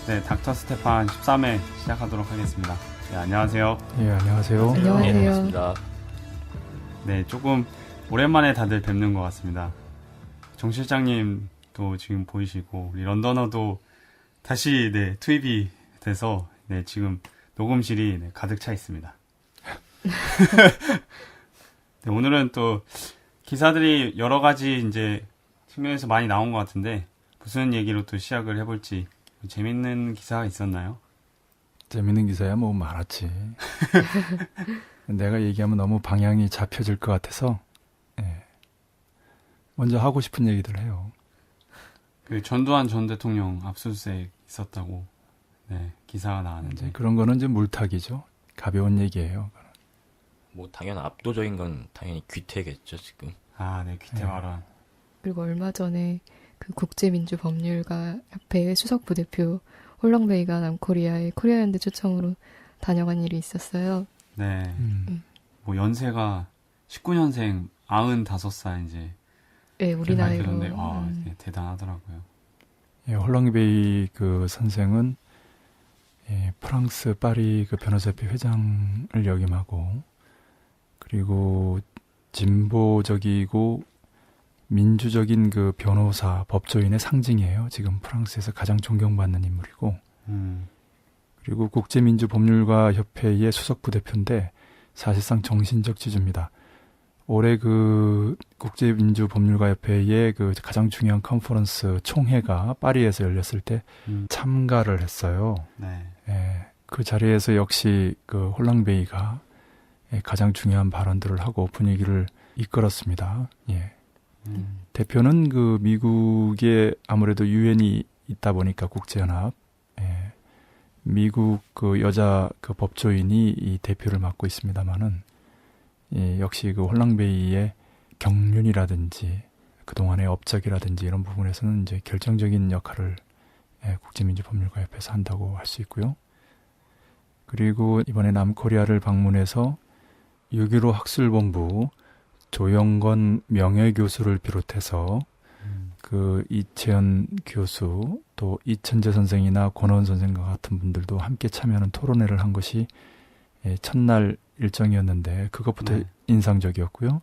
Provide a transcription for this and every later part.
네, 닥터 스테판 13회 시작하도록 하겠습니다. 네, 안녕하세요. 예, 안녕하세요. 안녕하세요. 네, 반갑습니다. 네, 조금 오랜만에 다들 뵙는 것 같습니다. 정 실장님도 지금 보이시고, 우리 런던어도 다시 투입이 돼서 지금 녹음실이 가득 차 있습니다. 네, 오늘은 또 기사들이 여러 가지 이제 측면에서 많이 나온 것 같은데 무슨 얘기로 또 시작을 해볼지. 재밌는 기사가 있었나요? 재밌는 기사야 뭐 많았지. 내가 얘기하면 너무 방향이 잡혀질 것 같아서 먼저 하고 싶은 얘기들 해요. 그 전두환 전 대통령 압수수색 있었다고 기사가 나왔는데 그런 거는 이제 물타기죠. 가벼운 얘기예요. 뭐 당연 압도적인 건 당연히 귀태겠죠 지금. 아, 네, 귀태 발언. 그리고 얼마 전에 그 국제민주법률가 협회 수석 부대표 홀렁베이가 남코리아에 코리아연대 초청으로 다녀간 일이 있었어요. 네. 뭐 연세가 19년생 95살 이제. 네, 우리 나이로. 네, 대단하더라고요. 예, 홀렁베이 그 선생은 프랑스 파리 그 변호사협회 회장을 역임하고 그리고 진보적이고 민주적인 그 변호사, 법조인의 상징이에요. 지금 프랑스에서 가장 존경받는 인물이고 그리고 국제민주법률가 협회의 수석 부대표인데 사실상 정신적 지주입니다. 올해 그 국제민주법률가 협회의 그 가장 중요한 컨퍼런스 총회가 파리에서 열렸을 때 참가를 했어요. 네. 그 자리에서 역시 그 홀랑베이가 가장 중요한 발언들을 하고 분위기를 이끌었습니다. 예. 대표는 그 미국에 아무래도 유엔이 있다 보니까 국제연합, 미국 그 여자 그 법조인이 이 대표를 맡고 있습니다만은 역시 그 홀랑베이의 경륜이라든지 그 동안의 업적이라든지 이런 부분에서는 이제 결정적인 역할을 국제민주법률가협회에서 한다고 할 수 있고요. 그리고 이번에 남코리아를 방문해서 6.15 학술본부 조영건 명예교수를 비롯해서 그 이채연 교수 또 이천재 선생이나 권원 선생과 같은 분들도 함께 참여하는 토론회를 한 것이 첫날 일정이었는데 그것부터 인상적이었고요.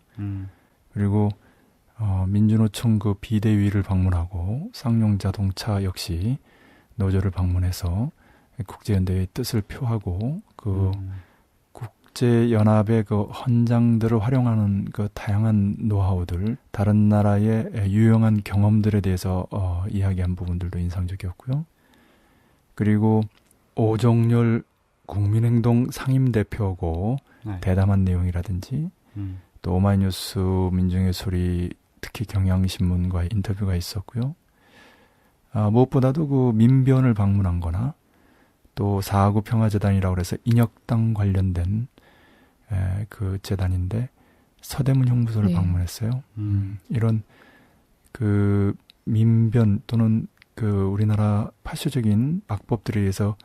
그리고 민주노총 그 비대위를 방문하고 쌍용자동차 역시 노조를 방문해서 국제연대의 뜻을 표하고 그 국제연합의 그 헌장들을 활용하는 그 다양한 노하우들, 다른 나라의 유용한 경험들에 대해서 이야기한 부분들도 인상적이었고요. 그리고 오종렬 국민행동 상임대표고 대담한 내용이라든지 또 오마이뉴스 민중의 소리 특히 경향신문과의 인터뷰가 있었고요. 무엇보다도 그 민변을 방문한 거나 또 4.9 평화재단이라고 해서 인혁당 관련된 그 재단인데 서대문 형무소를 방문했어요. 이런 그 민변 또는 그 우리나라 파쇼적인 악법들에 의해서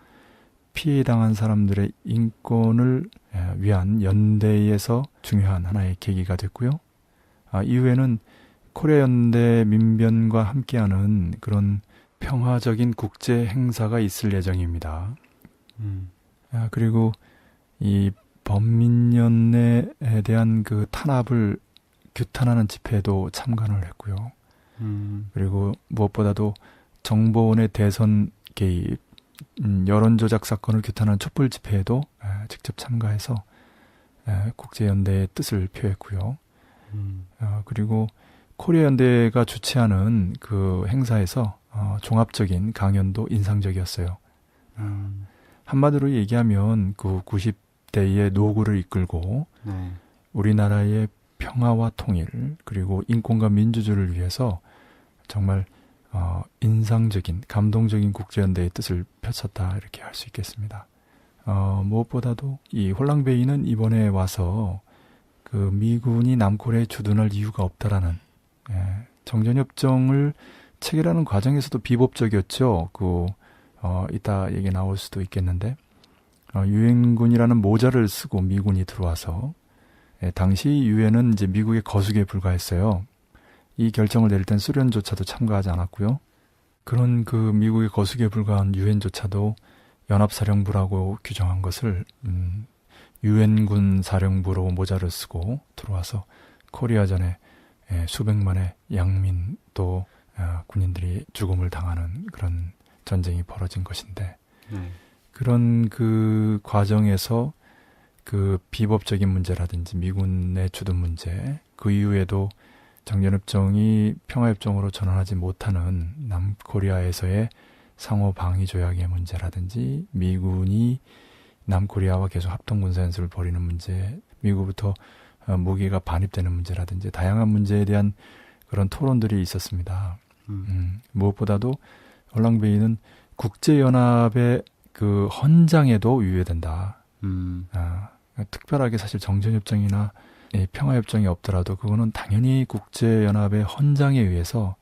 피해당한 사람들의 인권을 위한 연대에서 중요한 하나의 계기가 됐고요. 이후에는 코리아 연대 민변과 함께하는 그런 평화적인 국제 행사가 있을 예정입니다. 그리고 이 범민연대에 대한 그 탄압을 규탄하는 집회에도 참관을 했고요. 그리고 무엇보다도 정보원의 대선 개입, 여론조작 사건을 규탄하는 촛불 집회에도 직접 참가해서 국제연대의 뜻을 표했고요. 그리고 코리아 연대가 주최하는 그 행사에서 종합적인 강연도 인상적이었어요. 한마디로 얘기하면 그 90대의 노구를 이끌고 우리나라의 평화와 통일 그리고 인권과 민주주의를 위해서 정말 인상적인 감동적인 국제연대의 뜻을 펼쳤다 이렇게 할 수 있겠습니다. 무엇보다도 이 홀랑베이는 이번에 와서 그 미군이 남코리아에 주둔할 이유가 없다라는 정전협정을 체결하는 과정에서도 비법적이었죠. 이따 얘기 나올 수도 있겠는데 유엔군이라는 모자를 쓰고 미군이 들어와서 당시 유엔은 이제 미국의 거수기에 불과했어요. 이 결정을 내릴 땐 소련조차도 참가하지 않았고요. 그런 그 미국의 거수기에 불과한 유엔조차도 연합사령부라고 규정한 것을 유엔군 사령부로 모자를 쓰고 들어와서 코리아전에 수백만의 양민 또 군인들이 죽음을 당하는 그런 전쟁이 벌어진 것인데 그런 그 과정에서 그 비법적인 문제라든지 미군의 주둔 문제 그 이후에도 정전협정이 평화협정으로 전환하지 못하는 남코리아에서의 상호 방위 조약의 문제라든지 미군이 남코리아와 계속 합동군사연습을 벌이는 문제, 미국부터 무기가 반입되는 문제라든지 다양한 문제에 대한 그런 토론들이 있었습니다. 무엇보다도 홀랑베이는 국제연합의 그 헌장에도 유예된다. 특별하게 사실 정전협정이나 평화협정이 없더라도 그거는 당연히 국제연합의 헌장에 의해서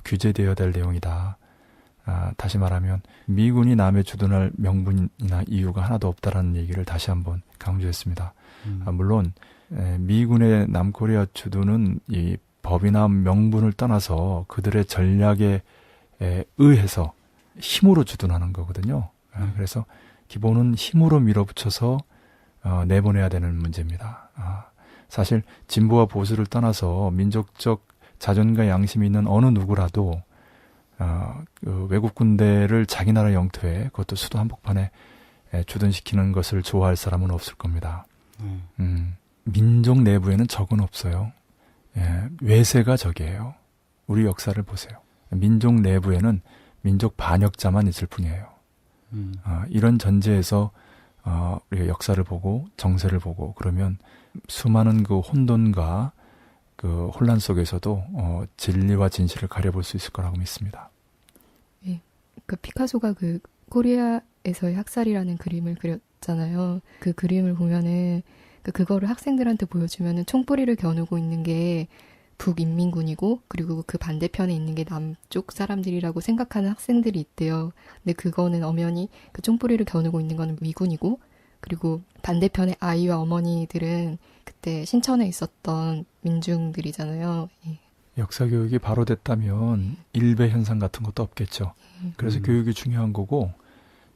규제되어야 될 내용이다. 다시 말하면 미군이 남에 주둔할 명분이나 이유가 하나도 없다라는 얘기를 다시 한번 강조했습니다. 물론 미군의 남코리아 주둔은 이 법이나 명분을 떠나서 그들의 전략에 의해서 힘으로 주둔하는 거거든요. 그래서 기본은 힘으로 밀어붙여서 내보내야 되는 문제입니다. 사실 진보와 보수를 떠나서 민족적 자존과 양심이 있는 어느 누구라도 그 외국 군대를 자기 나라 영토에 그것도 수도 한복판에 주둔시키는 것을 좋아할 사람은 없을 겁니다. 민족 내부에는 적은 없어요. 외세가 적이에요. 우리 역사를 보세요. 민족 내부에는 민족 반역자만 있을 뿐이에요. 이런 전제에서 우리가 역사를 보고 정세를 보고 그러면 수많은 그 혼돈과 그 혼란 속에서도 진리와 진실을 가려볼 수 있을 거라고 믿습니다. 예, 그 피카소가 그 코리아에서의 학살이라는 그림을 그렸잖아요. 그 그림을 보면은 그거를 학생들한테 보여주면은 총뿌리를 겨누고 있는 게 북인민군이고 그리고 그 반대편에 있는 게 남쪽 사람들이라고 생각하는 학생들이 있대요. 근데 그거는 엄연히 그 총뿌리를 겨누고 있는 거는 미군이고 그리고 반대편의 아이와 어머니들은 그때 신천에 있었던 민중들이잖아요. 예. 역사 교육이 바로 됐다면 일배 현상 같은 것도 없겠죠. 그래서 교육이 중요한 거고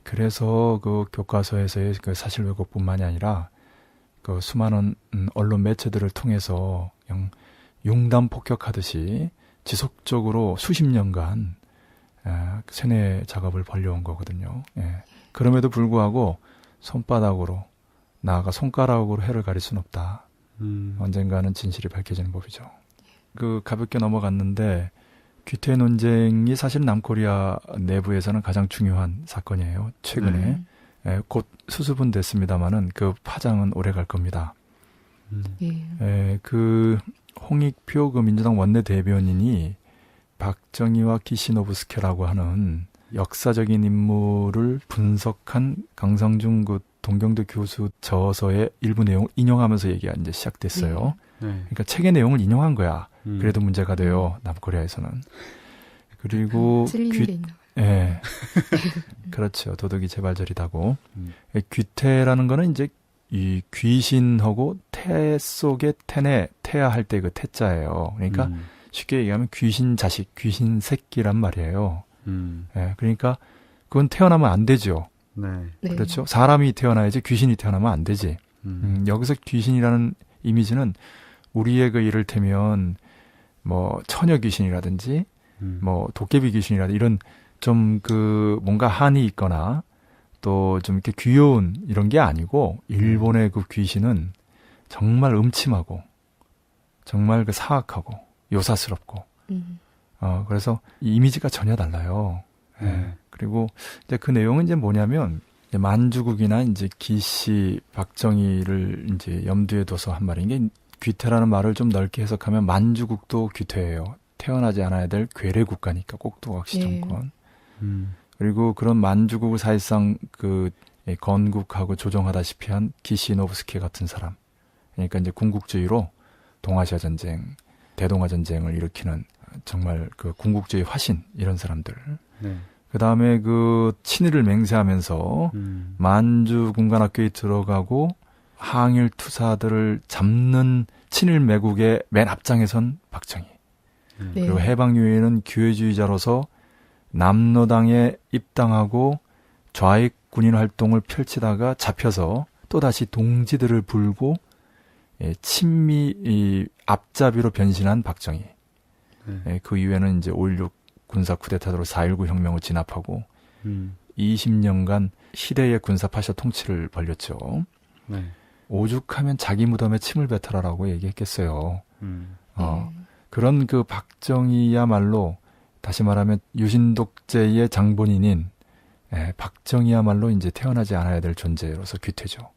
그래서 그 교과서에서의 그 사실 왜곡뿐만이 아니라 그 수많은 언론 매체들을 통해서 그냥 융단 폭격하듯이 지속적으로 수십 년간 세뇌 작업을 벌려온 거거든요. 그럼에도 불구하고 손바닥으로 나아가 손가락으로 해를 가릴 수는 없다. 언젠가는 진실이 밝혀지는 법이죠. 그 가볍게 넘어갔는데 귀태 논쟁이 사실 남코리아 내부에서는 가장 중요한 사건이에요. 최근에 곧 수습은 됐습니다마는 그 파장은 오래 갈 겁니다. 그 홍익표 그 민주당 원내대변인이 박정희와 키시노부스케라고 하는 역사적인 인물을 분석한 강성중 그 동경대 교수 저서의 일부 내용을 인용하면서 얘기가 이제 시작됐어요. 그러니까 책의 내용을 인용한 거야. 그래도 문제가 돼요. 남코리아에서는. 그리고 그렇죠. 도덕이 재발절이다고. 귀태라는 거는 이제 이 귀신하고 태 속에 태네 태야 할 때 그 태자예요. 그러니까 쉽게 얘기하면 귀신 자식, 귀신 새끼란 말이에요. 그러니까 그건 태어나면 안 되죠. 그렇죠. 사람이 태어나야지 귀신이 태어나면 안 되지. 여기서 귀신이라는 이미지는 우리의 그 이를테면 뭐 처녀 귀신이라든지 뭐 도깨비 귀신이라든지 이런 좀 그 뭔가 한이 있거나 또 좀 이렇게 귀여운 이런 게 아니고 일본의 그 귀신은 정말 음침하고 정말 그 사악하고 요사스럽고 그래서 이 이미지가 전혀 달라요. 그리고 이제 그 내용은 이제 뭐냐면 이제 만주국이나 이제 기씨 박정희를 이제 염두에 둬서 한 말인 게 귀태라는 말을 좀 넓게 해석하면 만주국도 귀태예요. 태어나지 않아야 될 괴뢰 국가니까 꼭두각시 정권. 그리고 그런 만주국을 사실상 그 건국하고 조정하다시피 한 키시노부스케 같은 사람. 그러니까 이제 군국주의로 동아시아 전쟁, 대동아 전쟁을 일으키는 정말 그 군국주의 화신 이런 사람들. 그 다음에 그 친일을 맹세하면서 만주 군관학교에 들어가고 항일 투사들을 잡는 친일 매국의 맨 앞장에 선 박정희. 네. 그리고 해방 이후에는 기회주의자로서 남로당에 입당하고 좌익 군인 활동을 펼치다가 잡혀서 또다시 동지들을 불고 친미 이 앞잡이로 변신한 박정희. 그 이후에는 이제 5.16 군사 쿠데타로 4.19 혁명을 진압하고 20년간 시대의 군사 파쇼 통치를 벌였죠. 네. 오죽하면 자기 무덤에 침을 뱉어라라고 얘기했겠어요. 네. 그런 그 박정희야말로 다시 말하면 유신독재의 장본인인 박정희야말로 이제 태어나지 않아야 될 존재로서 귀태죠.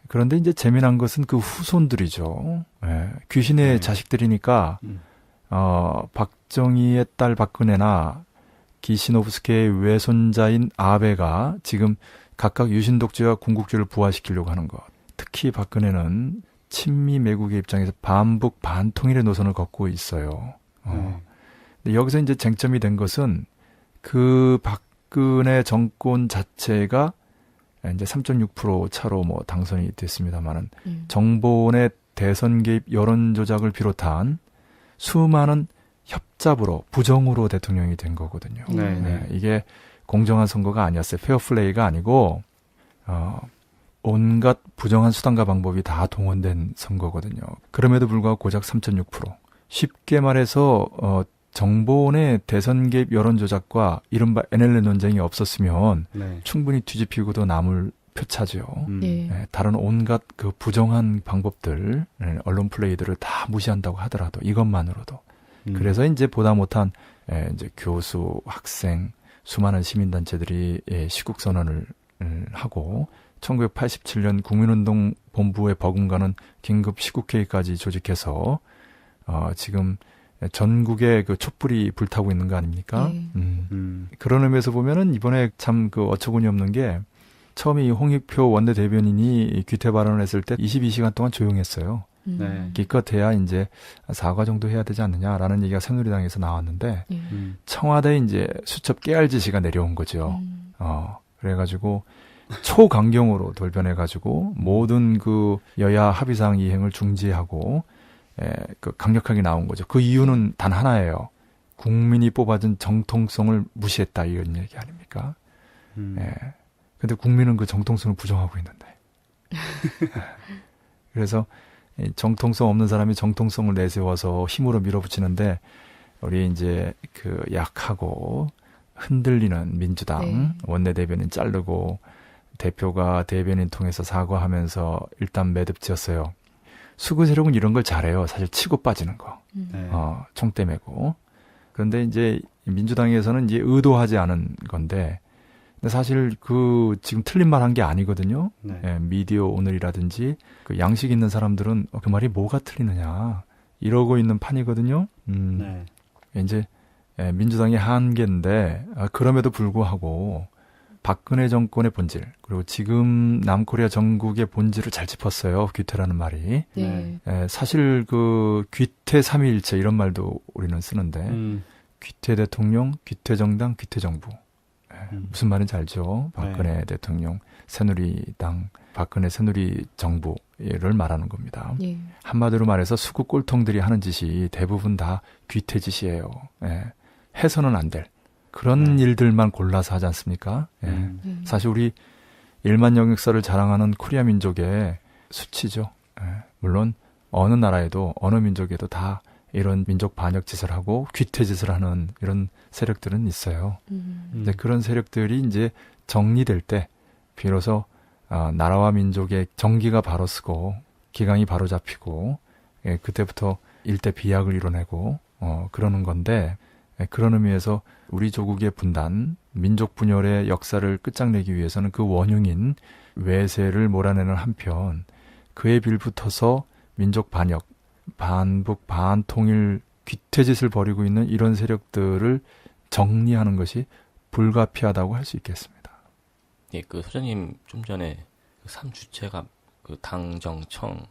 그런데 이제 재미난 것은 그 후손들이죠. 귀신의 자식들이니까 박정희의 딸 박근혜나 기시노브스케의 외손자인 아베가 지금 각각 유신독재와 군국주의를 부활시키려고 하는 것. 특히 박근혜는 친미 매국의 입장에서 반북 반통일의 노선을 걷고 있어요. 근데 여기서 이제 쟁점이 된 것은 그 박근혜 정권 자체가 이제 3.6% 차로 뭐 당선이 됐습니다만은 정보원의 대선 개입 여론 조작을 비롯한 수많은 협잡으로 부정으로 대통령이 된 거거든요. 네. 이게 공정한 선거가 아니었어요. 페어플레이가 아니고 온갖 부정한 수단과 방법이 다 동원된 선거거든요. 그럼에도 불구하고 고작 3.6%. 쉽게 말해서 정보원의 대선 개입 여론 조작과 이른바 NLL 논쟁이 없었으면 네. 충분히 뒤집히고도 남을 표차죠. 네. 다른 온갖 그 부정한 방법들, 언론 플레이들을 다 무시한다고 하더라도 이것만으로도. 그래서 이제 보다 못한 이제 교수, 학생, 수많은 시민단체들이 시국 선언을 하고 1987년 국민운동 본부에 버금가는 긴급 시국회의까지 조직해서 지금 전국에 그 촛불이 불타고 있는 거 아닙니까? 네. 그런 의미에서 보면은 이번에 참 그 어처구니 없는 게 처음에 이 홍익표 원내대변인이 귀태 발언을 했을 때 22시간 동안 조용했어요. 네. 기껏해야 이제 사과 정도 해야 되지 않느냐라는 얘기가 새누리당에서 나왔는데 네. 청와대 이제 수첩 깨알 지시가 내려온 거죠. 그래가지고 초강경으로 돌변해가지고 모든 그 여야 합의사항 이행을 중지하고 그 강력하게 나온 거죠. 그 이유는 단 하나예요. 국민이 뽑아준 정통성을 무시했다 이런 얘기 아닙니까? 근데 국민은 그 정통성을 부정하고 있는데. 그래서 정통성 없는 사람이 정통성을 내세워서 힘으로 밀어붙이는데 우리 이제 그 약하고 흔들리는 민주당 네. 원내대변인 자르고 대표가 대변인 통해서 사과하면서 일단 매듭지었어요. 수구 세력은 이런 걸 잘해요. 사실 치고 빠지는 거. 네. 총대 메고. 그런데 이제 민주당에서는 이제 의도하지 않은 건데 근데 사실 그 지금 틀린 말 한 게 아니거든요. 네. 미디어 오늘이라든지 그 양식 있는 사람들은 그 말이 뭐가 틀리느냐 이러고 있는 판이거든요. 네. 이제 민주당의 한계인데 그럼에도 불구하고 박근혜 정권의 본질 그리고 지금 남코리아 정국의 본질을 잘 짚었어요. 귀태라는 말이. 네. 사실 그 귀태 삼위일체 이런 말도 우리는 쓰는데 귀태 대통령, 귀태 정당, 귀태 정부. 무슨 말인지 알죠? 박근혜 대통령, 새누리당, 박근혜 새누리 정부를 말하는 겁니다. 네. 한마디로 말해서 수구 꼴통들이 하는 짓이 대부분 다 귀태 짓이에요. 해서는 안 될 그런 일들만 골라서 하지 않습니까? 사실 우리 1만 영역사를 자랑하는 코리아 민족의 수치죠. 물론 어느 나라에도 어느 민족에도 다 이런 민족 반역 짓을 하고 귀태 짓을 하는 이런 세력들은 있어요. 근데 그런 세력들이 이제 정리될 때 비로소 나라와 민족의 정기가 바로 서고 기강이 바로 잡히고 그때부터 일대 비약을 이뤄내고 그러는 건데 그런 의미에서 우리 조국의 분단, 민족 분열의 역사를 끝장내기 위해서는 그 원흉인 외세를 몰아내는 한편 그에 빌붙어서 민족 반역, 반북, 반통일 귀태짓을 벌이고 있는 이런 세력들을 정리하는 것이 불가피하다고 할 수 있겠습니다. 예, 그 소장님 좀 전에 그 3주체가 그 당정청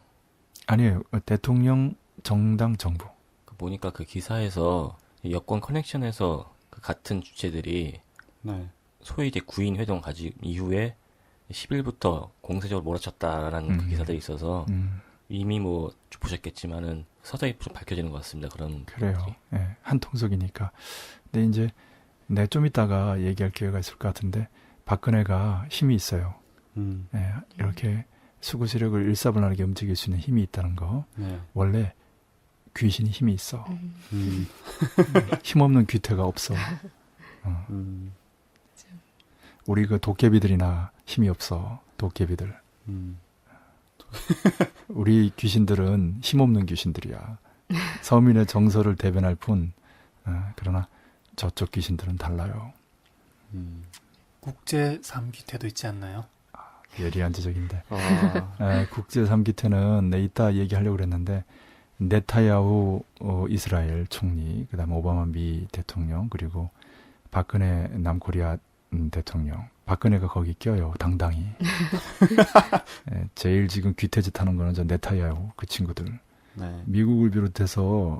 아니에요. 대통령, 정당, 정부. 그 보니까 그 기사에서 여권 커넥션에서 그 같은 주체들이 네. 소위 이제 구인 회동 가진 이후에 10일부터 공세적으로 몰아쳤다라는 그 기사들이 있어서 이미 뭐 보셨겠지만은 서서히 좀 밝혀지는 것 같습니다. 그런 그래요. 부분들이. 예, 한 통속이니까. 근데 이제 내 좀 이따가 얘기할 기회가 있을 것 같은데 박근혜가 힘이 있어요. 예, 이렇게 수구 세력을 일사불란하게 움직일 수 있는 힘이 있다는 거. 네. 원래 귀신이 힘이 있어. 힘없는 귀태가 없어. 우리 그 도깨비들이나 힘이 없어. 도깨비들. 우리 귀신들은 힘없는 귀신들이야. 서민의 정서를 대변할 뿐. 그러나 저쪽 귀신들은 달라요. 국제 3기태도 있지 않나요? 예리한 지적인데. 국제 3기태는 내 이따 얘기하려고 그랬는데 네타야후 이스라엘 총리, 그다음에 오바마 미 대통령, 그리고 박근혜 남코리아 대통령. 박근혜가 거기 껴요. 당당히. 제일 지금 귀태짓 하는 거는 저 네타야후 그 친구들. 네. 미국을 비롯해서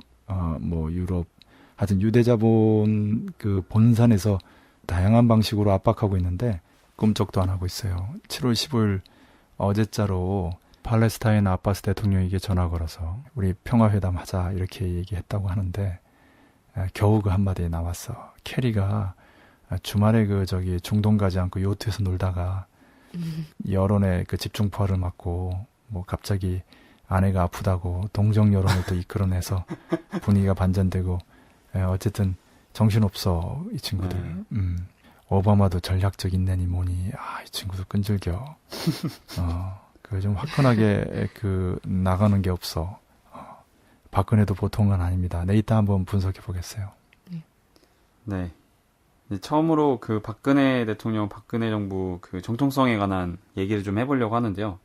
뭐 유럽, 하여튼 유대자본 그 본산에서 다양한 방식으로 압박하고 있는데 꿈쩍도 안 하고 있어요. 7월 15일 어제자로 팔레스타인 아바스 대통령에게 전화 걸어서 우리 평화회담 하자 이렇게 얘기했다고 하는데 겨우 그 한마디에 나왔어. 캐리가 주말에 그 저기 중동 가지 않고 요트에서 놀다가 여론의 그 집중포화를 맞고 뭐 갑자기 아내가 아프다고 동정 여론을 또 이끌어내서 분위기가 반전되고 어쨌든 정신없어 이 친구들. 오바마도 전략적 인내니 뭐니 이 친구도 끈질겨. 그 좀 화끈하게 그 나가는 게 없어. 박근혜도 보통은 아닙니다. 내 이따 한번 분석해 보겠어요. 네. 이제 처음으로 그 박근혜 대통령, 박근혜 정부 그 정통성에 관한 얘기를 좀 해보려고 하는데요.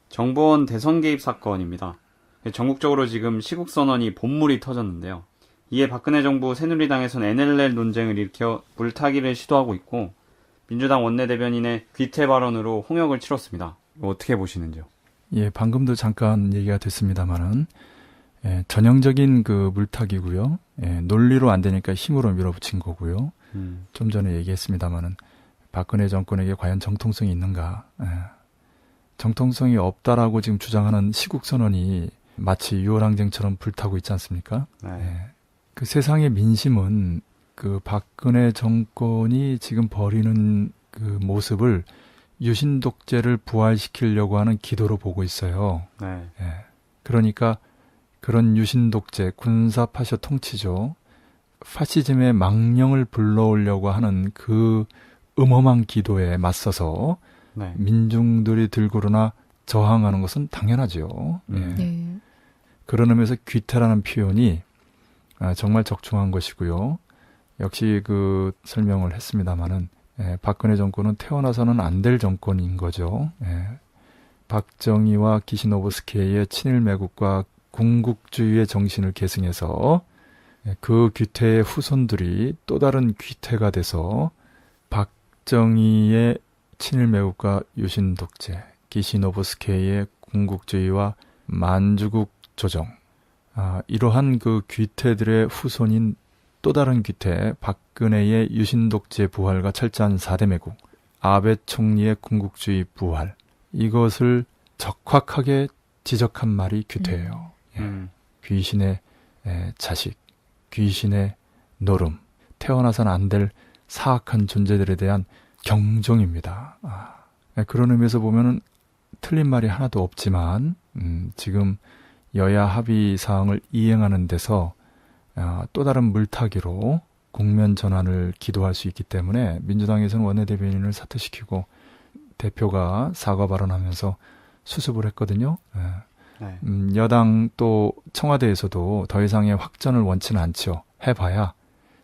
정보원 대선 개입 사건입니다. 전국적으로 지금 시국 선언이 본물이 터졌는데요. 이에 박근혜 정부 새누리당에서는 NLL 논쟁을 일으켜 물타기를 시도하고 있고 민주당 원내대변인의 귀태 발언으로 홍역을 치렀습니다. 어떻게 보시는지요? 예, 방금도 잠깐 얘기가 됐습니다만은 전형적인 그 물타기고요. 논리로 안 되니까 힘으로 밀어붙인 거고요. 좀 전에 얘기했습니다만은 박근혜 정권에게 과연 정통성이 있는가? 정통성이 없다라고 지금 주장하는 시국 선언이 마치 유월항쟁처럼 불타고 있지 않습니까? 네. 그 세상의 민심은 그 박근혜 정권이 지금 벌이는 그 모습을 유신 독재를 부활시키려고 하는 기도로 보고 있어요. 네. 그러니까 그런 유신 독재, 군사 파쇼 통치죠. 파시즘의 망령을 불러오려고 하는 그 음험한 기도에 맞서서 네. 민중들이 들고르나 저항하는 것은 당연하죠. 네. 그런 의미에서 귀태라는 표현이 정말 적중한 것이고요. 역시 그 설명을 했습니다마는 박근혜 정권은 태어나서는 안 될 정권인 거죠. 박정희와 기시노부스케의 친일 매국과 군국주의의 정신을 계승해서 그 귀태의 후손들이 또 다른 귀태가 돼서 박정희의 친일 매국과 유신 독재, 기시노부스케의 군국주의와 만주국 조정, 이러한 그 귀태들의 후손인 또 다른 귀태, 박근혜의 유신 독재 부활과 철저한 4대 매국, 아베 총리의 군국주의 부활, 이것을 적확하게 지적한 말이 귀태예요. 귀신의 자식, 귀신의 노름, 태어나서는 안 될 사악한 존재들에 대한 경종입니다. 그런 의미에서 보면은 틀린 말이 하나도 없지만 지금 여야 합의 사항을 이행하는 데서 또 다른 물타기로 국면 전환을 기도할 수 있기 때문에 민주당에서는 원내대변인을 사퇴시키고 대표가 사과 발언하면서 수습을 했거든요. 네. 여당 또 청와대에서도 더 이상의 확전을 원치는 않죠. 해봐야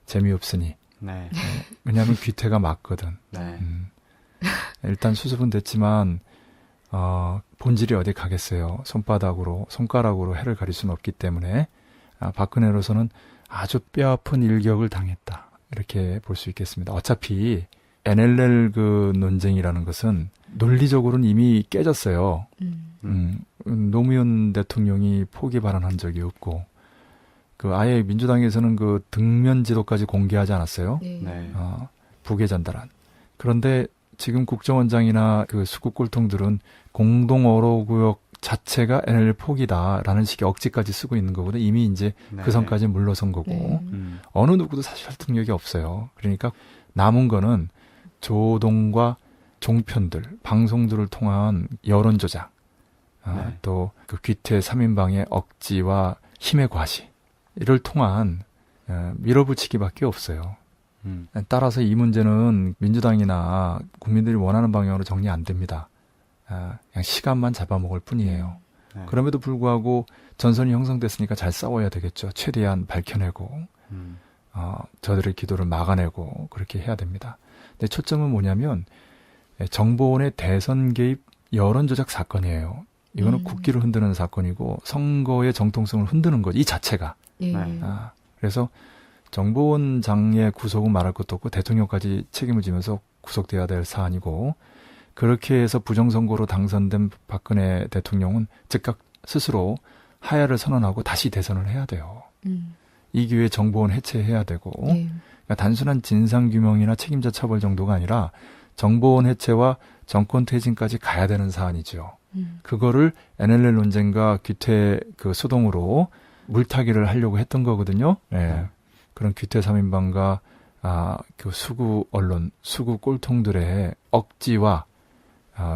재미없으니. 네. 왜냐하면 귀태가 맞거든. 네. 일단 수습은 됐지만 본질이 어디 가겠어요. 손가락으로 해를 가릴 수는 없기 때문에 박근혜로서는 아주 뼈아픈 일격을 당했다. 이렇게 볼 수 있겠습니다. 어차피 NLL 그 논쟁이라는 것은 논리적으로는 이미 깨졌어요. 노무현 대통령이 포기 발언한 적이 없고 그 아예 민주당에서는 그 등면 지도까지 공개하지 않았어요. 네. 네. 북에 전달한. 그런데 지금 국정원장이나 그 수구 꼴통들은 공동어로구역 자체가 NLL 포기다라는 식의 억지까지 쓰고 있는 거거든요. 이미 이제 네. 그 선까지 물러선 거고 네. 어느 누구도 사실 설득력이 없어요. 그러니까 남은 거는 조동과 종편들, 방송들을 통한 여론 조작, 네. 또 그 귀태 3인방의 억지와 힘의 과시 이를 통한 밀어붙이기밖에 없어요. 따라서 이 문제는 민주당이나 국민들이 원하는 방향으로 정리 안 됩니다. 그냥 시간만 잡아먹을 뿐이에요. 네. 그럼에도 불구하고 전선이 형성됐으니까 잘 싸워야 되겠죠. 최대한 밝혀내고 저들의 기도를 막아내고 그렇게 해야 됩니다. 근데 초점은 뭐냐면 정보원의 대선 개입 여론 조작 사건이에요. 이거는 국기를 흔드는 사건이고 선거의 정통성을 흔드는 거죠. 이 자체가. 예. 네. 그래서 정보원장의 구속은 말할 것도 없고 대통령까지 책임을 지면서 구속돼야 될 사안이고 그렇게 해서 부정선거로 당선된 박근혜 대통령은 즉각 스스로 하야를 선언하고 다시 대선을 해야 돼요. 이 기회에 정보원 해체해야 되고 예. 그러니까 단순한 진상규명이나 책임자 처벌 정도가 아니라 정보원 해체와 정권 퇴진까지 가야 되는 사안이죠. 그거를 NLL 논쟁과 귀태 그 소동으로 물타기를 하려고 했던 거거든요. 예. 그런 귀태 3인방과 그 수구 언론, 수구 꼴통들의 억지와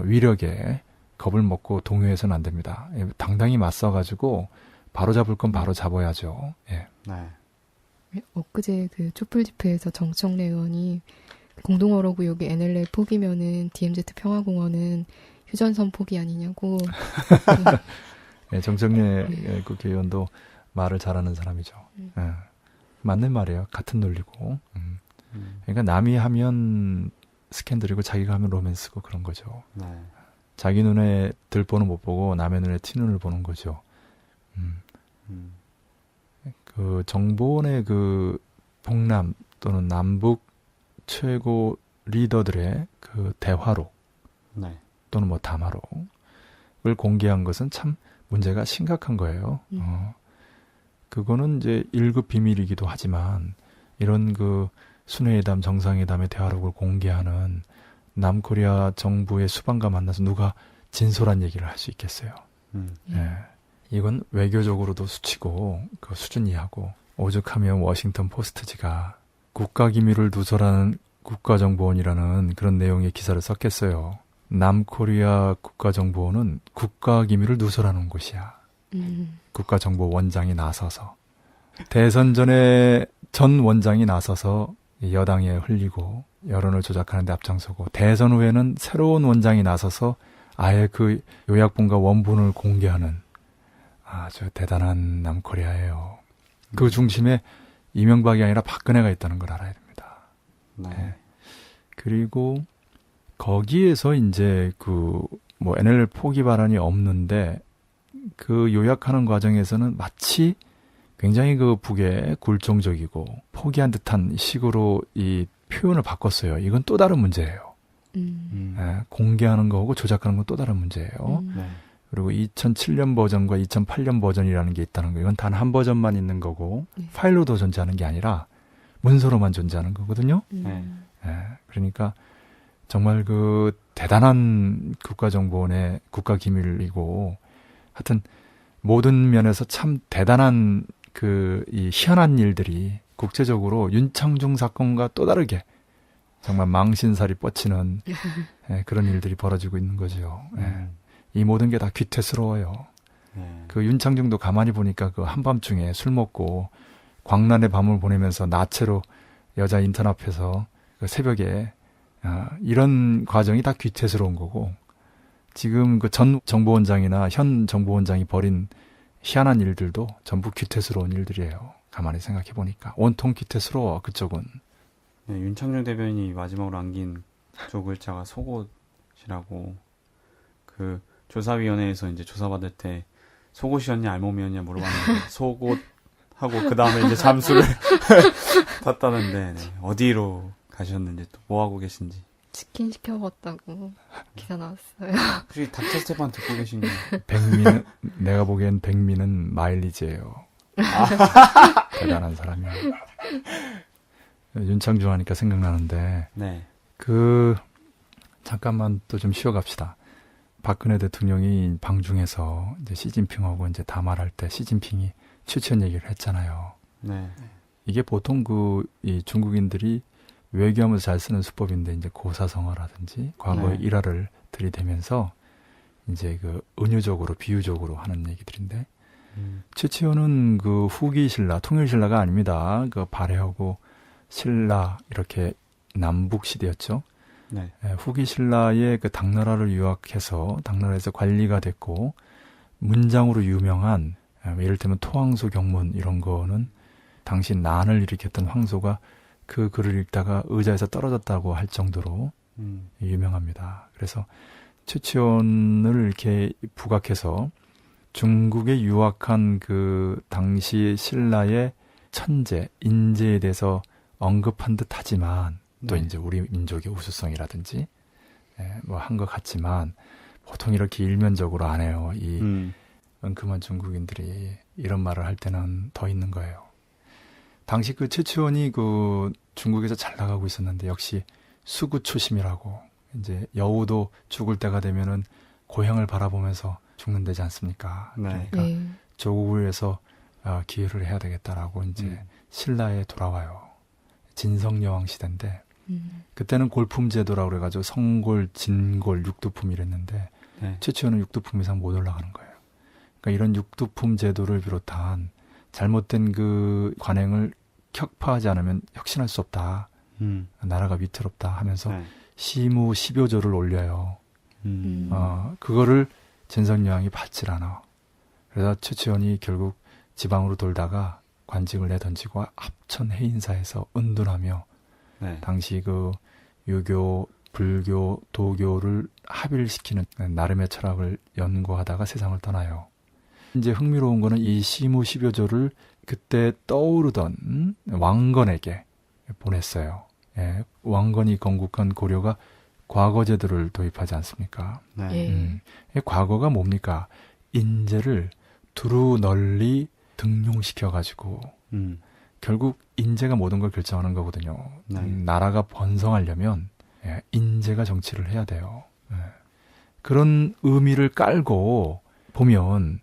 위력에 겁을 먹고 동요해서는 안 됩니다. 예, 당당히 맞서가지고 바로 잡을 건 바로 잡아야죠. 예. 네. 엊그제 그 촛불 집회에서 정청래 의원이 공동어로구역이 NLL 포기면은 DMZ 평화공원은 휴전선 포기 아니냐고. 예, 정청래 국회의원도 말을 잘하는 사람이죠. 예. 맞는 말이에요. 같은 논리고. 그러니까 남이 하면 스캔들이고 자기가 하면 로맨스고 그런 거죠. 네. 자기 눈에 들보는 못 보고 남의 눈에 튀눈을 보는 거죠. 그 정보원의 그 북남 또는 남북 최고 리더들의 그 대화록 네. 또는 뭐 담화록을 공개한 것은 참 문제가 심각한 거예요. 그거는 이제 1급 비밀이기도 하지만 이런 그 순회회담, 정상회담의 대화록을 공개하는 남코리아 정부의 수반과 만나서 누가 진솔한 얘기를 할 수 있겠어요. 예. 이건 외교적으로도 수치고 그 수준 이하고 오죽하면 워싱턴 포스트지가 국가기밀을 누설하는 국가정보원이라는 그런 내용의 기사를 썼겠어요. 남코리아 국가정보원은 국가기밀을 누설하는 곳이야. 국가정보원장이 나서서 대선 전에 전 원장이 나서서 여당에 흘리고 여론을 조작하는 데 앞장서고 대선 후에는 새로운 원장이 나서서 아예 그 요약본과 원본을 공개하는 아주 대단한 남코리아예요. 그 중심에 이명박이 아니라 박근혜가 있다는 걸 알아야 됩니다. 네. 네. 그리고 거기에서 이제 그 뭐 NLL 포기 발언이 없는데 그 요약하는 과정에서는 마치 굉장히 그 북에 굴종적이고 포기한 듯한 식으로 이 표현을 바꿨어요. 이건 또 다른 문제예요. 공개하는 거하고 조작하는 건 또 다른 문제예요. 네. 그리고 2007년 버전과 2008년 버전이라는 게 있다는 거. 이건 단 한 버전만 있는 거고 파일로도 존재하는 게 아니라 문서로만 존재하는 거거든요. 네. 그러니까 정말 그 대단한 국가정보원의 국가기밀이고 하여튼 모든 면에서 참 대단한 그 이 희한한 일들이 국제적으로 윤창중 사건과 또 다르게 정말 망신살이 뻗치는 그런 일들이 벌어지고 있는 거죠. 이 모든 게 다 귀태스러워요. 그 윤창중도 가만히 보니까 그 한밤중에 술 먹고 광란의 밤을 보내면서 나체로 여자 인턴 앞에서 그 새벽에 이런 과정이 다 귀태스러운 거고 지금 그 전 정보원장이나 현 정보원장이 벌인 희한한 일들도 전부 귀태스러운 일들이에요. 가만히 생각해 보니까 온통 귀태스러워 그쪽은. 네, 윤창중 대변인이 마지막으로 남긴 조 글자가 속옷이라고 그 조사위원회에서 이제 조사받을 때 속옷이었냐 알몸이었냐 물어봤는데 속옷 하고 그 다음에 이제 잠수를 탔다는데 네, 어디로 가셨는지 또 뭐 하고 계신지. 치킨 시켜 먹었다고 기사 나왔어요. 혹시 닥터 스테판 듣고 계신가요? 백미는 내가 보기엔 백미는 마일리지예요. 대단한 사람이야. 윤창중 하니까 생각나는데 네. 잠깐만 또 좀 쉬어갑시다. 박근혜 대통령이 방중에서 이제 시진핑하고 이제 담화할 때 시진핑이 최치원 얘기를 했잖아요. 네. 이게 보통 이 중국인들이 외교하면서 잘 쓰는 수법인데 이제 고사성어라든지 과거의 네. 일화를 들이대면서 이제 은유적으로 비유적으로 하는 얘기들인데 최치원은 후기 신라, 통일 신라가 아닙니다. 발해하고 신라 이렇게 남북 시대였죠. 네. 후기 신라의 당나라를 유학해서 당나라에서 관리가 됐고 문장으로 유명한 이를테면 토황소 경문 이런 거는 당시 난을 일으켰던 황소가 그 글을 읽다가 의자에서 떨어졌다고 할 정도로 유명합니다. 그래서 최치원을 이렇게 부각해서 중국에 유학한 당시 신라의 천재, 인재에 대해서 언급한 듯 하지만 또 이제 우리 민족의 우수성이라든지 한 것 같지만 보통 이렇게 일면적으로 안 해요. 이 은큼한 중국인들이 이런 말을 할 때는 더 있는 거예요. 당시 최치원이 중국에서 잘 나가고 있었는데 역시 수구초심이라고 이제 여우도 죽을 때가 되면은 고향을 바라보면서 죽는다지 않습니까? 네. 그러니까 네. 조국을 위해서 기여를 해야 되겠다라고 이제 신라에 돌아와요. 진성여왕 시대인데 그때는 골품 제도라고 그래가지고 성골, 진골, 육두품 이랬는데 네. 최치원은 육두품 이상 못 올라가는 거예요. 그러니까 이런 육두품 제도를 비롯한 잘못된 관행을 격파하지 않으면 혁신할 수 없다. 나라가 위태롭다 하면서 네. 시무 10여조를 올려요. 그거를 진성여왕이 받질 않아. 그래서 최치원이 결국 지방으로 돌다가 관직을 내던지고 합천 해인사에서 은둔하며 네. 당시 유교, 불교, 도교를 합일시키는 나름의 철학을 연구하다가 세상을 떠나요. 이제 흥미로운 거는 이 시무 10여조를 그때 떠오르던 왕건에게 보냈어요. 예, 왕건이 건국한 고려가 과거제도를 도입하지 않습니까? 네. 과거가 뭡니까? 인재를 두루 널리 등용시켜가지고 결국 인재가 모든 걸 결정하는 거거든요. 네. 나라가 번성하려면 인재가 정치를 해야 돼요. 그런 의미를 깔고 보면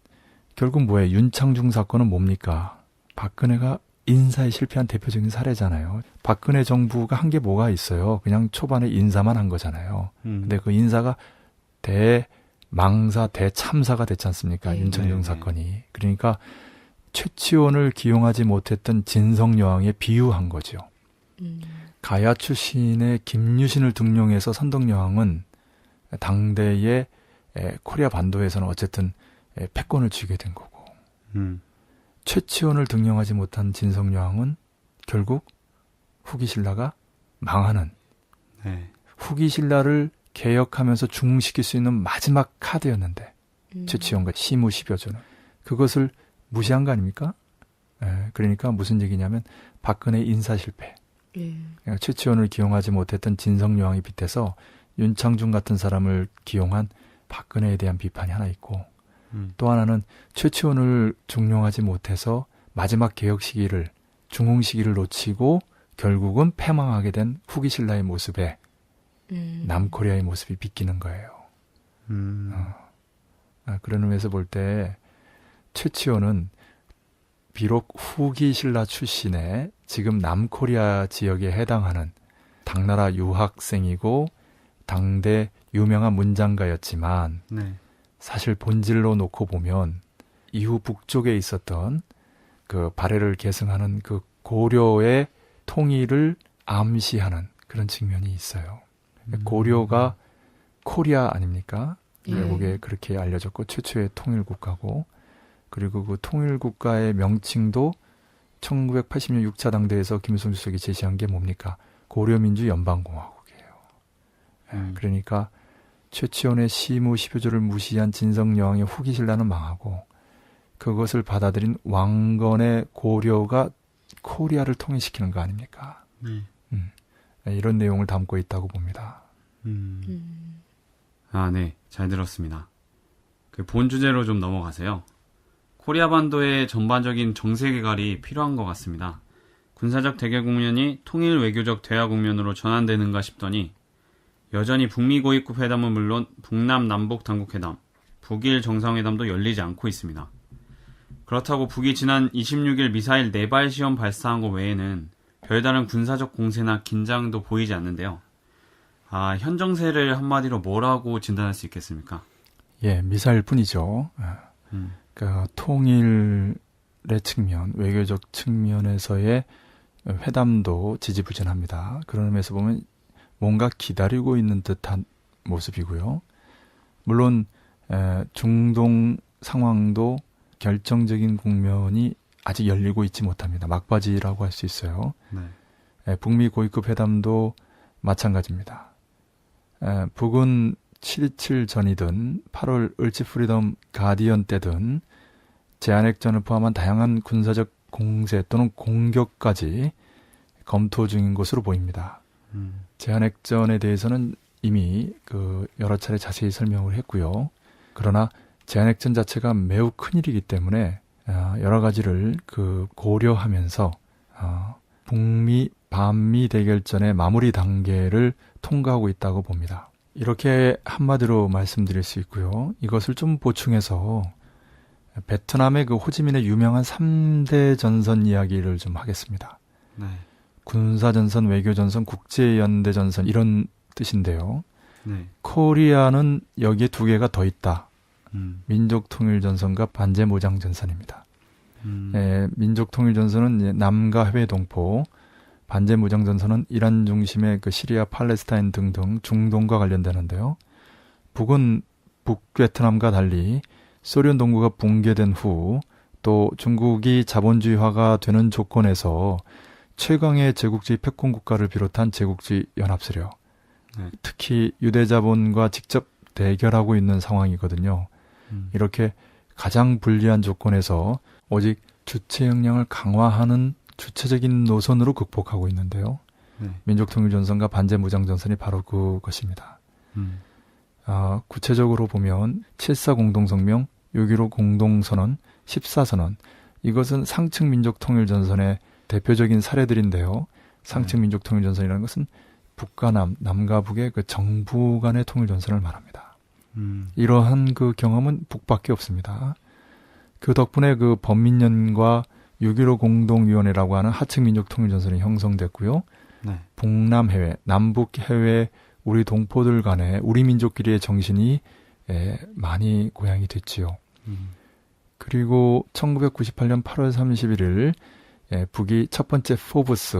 결국 뭐예요? 윤창중 사건은 뭡니까? 박근혜가 인사에 실패한 대표적인 사례잖아요. 박근혜 정부가 한 게 뭐가 있어요? 그냥 초반에 인사만 한 거잖아요. 근데 그 인사가 대망사, 대참사가 됐지 않습니까? 윤창중 네. 사건이. 그러니까 최치원을 기용하지 못했던 진성여왕에 비유한 거죠. 가야 출신의 김유신을 등용해서 선덕여왕은 당대의 코리아 반도에서는 어쨌든 패권을 쥐게 된 거고 최치원을 등용하지 못한 진성여왕은 결국 후기 신라가 망하는 네. 후기 신라를 개혁하면서 중흥시킬 수 있는 마지막 카드였는데 최치원과 시무 10여조는 그것을 무시한 거 아닙니까? 그러니까 무슨 얘기냐면 박근혜 인사 실패. 그러니까 최치원을 기용하지 못했던 진성여왕이 빗대서 윤창중 같은 사람을 기용한 박근혜에 대한 비판이 하나 있고 또 하나는 최치원을 중용하지 못해서 마지막 개혁 시기를 중흥 시기를 놓치고 결국은 패망하게 된 후기 신라의 모습에 남코리아의 모습이 비끼는 거예요. 그런 의미에서 볼 때 최치원은 비록 후기 신라 출신의 지금 남코리아 지역에 해당하는 당나라 유학생이고 당대 유명한 문장가였지만 네. 사실 본질로 놓고 보면 이후 북쪽에 있었던 발해를 계승하는 고려의 통일을 암시하는 그런 측면이 있어요. 고려가 코리아 아닙니까? 외국에 그렇게 알려졌고 최초의 통일국가고 그리고 그 통일국가의 명칭도 1980년 6차 당대에서 김일성 주석이 제시한 게 뭡니까? 고려민주연방공화국이에요. 그러니까 최치원의 시무 10여조를 무시한 진성여왕의 후기 신라는 망하고 그것을 받아들인 왕건의 고려가 코리아를 통일시키는 거 아닙니까? 이런 내용을 담고 있다고 봅니다. 아, 네. 잘 들었습니다. 본 주제로 좀 넘어가세요. 코리아 반도의 전반적인 정세 개괄이 필요한 것 같습니다. 군사적 대결 국면이 통일 외교적 대화 국면으로 전환되는가 싶더니 여전히 북미 고위급 회담은 물론 북남 남북 당국회담, 북일 정상회담도 열리지 않고 있습니다. 그렇다고 북이 지난 26일 미사일 4발 시험 발사한 것 외에는 별다른 군사적 공세나 긴장도 보이지 않는데요. 현 정세를 한마디로 뭐라고 진단할 수 있겠습니까? 예, 미사일 뿐이죠. 그러니까 통일의 측면, 외교적 측면에서의 회담도 지지부진합니다. 그런 의미에서 보면 뭔가 기다리고 있는 듯한 모습이고요. 물론 중동 상황도 결정적인 국면이 아직 열리고 있지 못합니다. 막바지라고 할 수 있어요. 네. 북미 고위급 회담도 마찬가지입니다. 북은 7.27 전이든 8월 을지 프리덤 가디언 때든 제한핵전을 포함한 다양한 군사적 공세 또는 공격까지 검토 중인 것으로 보입니다. 제한핵전에 대해서는 이미 여러 차례 자세히 설명을 했고요. 그러나 제한핵전 자체가 매우 큰일이기 때문에 여러 가지를 고려하면서 북미 반미 대결전의 마무리 단계를 통과하고 있다고 봅니다. 이렇게 한마디로 말씀드릴 수 있고요. 이것을 좀 보충해서 베트남의 호지민의 유명한 3대 전선 이야기를 좀 하겠습니다. 네. 군사전선, 외교전선, 국제연대전선 이런 뜻인데요. 네. 코리아는 여기에 2개가 더 있다. 민족통일전선과 반제무장전선입니다. 민족통일전선은 남과 해외 동포, 반제무장전선은 이란 중심의 시리아, 팔레스타인 등등 중동과 관련되는데요. 북은 북베트남과 달리 소련 동구가 붕괴된 후 또 중국이 자본주의화가 되는 조건에서 최강의 제국주의 패권국가를 비롯한 제국주의 연합세력, 특히 유대자본과 직접 대결하고 있는 상황이거든요. 이렇게 가장 불리한 조건에서 오직 주체 역량을 강화하는 주체적인 노선으로 극복하고 있는데요. 민족통일전선과 반제무장전선이 바로 그것입니다. 구체적으로 보면 7.4 공동성명, 6.15 공동선언, 14선언 이것은 상층 민족통일전선의 대표적인 사례들인데요. 상층 민족통일전선이라는 것은 북과 남과 북의 정부 간의 통일전선을 말합니다. 이러한 경험은 북밖에 없습니다. 그 덕분에 범민련과 6.15 공동위원회라고 하는 하층 민족통일전선이 형성됐고요. 북남 해외, 남북 해외 우리 동포들 간의 우리 민족끼리의 정신이 많이 고양이 됐지요. 그리고 1998년 8월 31일 북이 첫 번째 포브스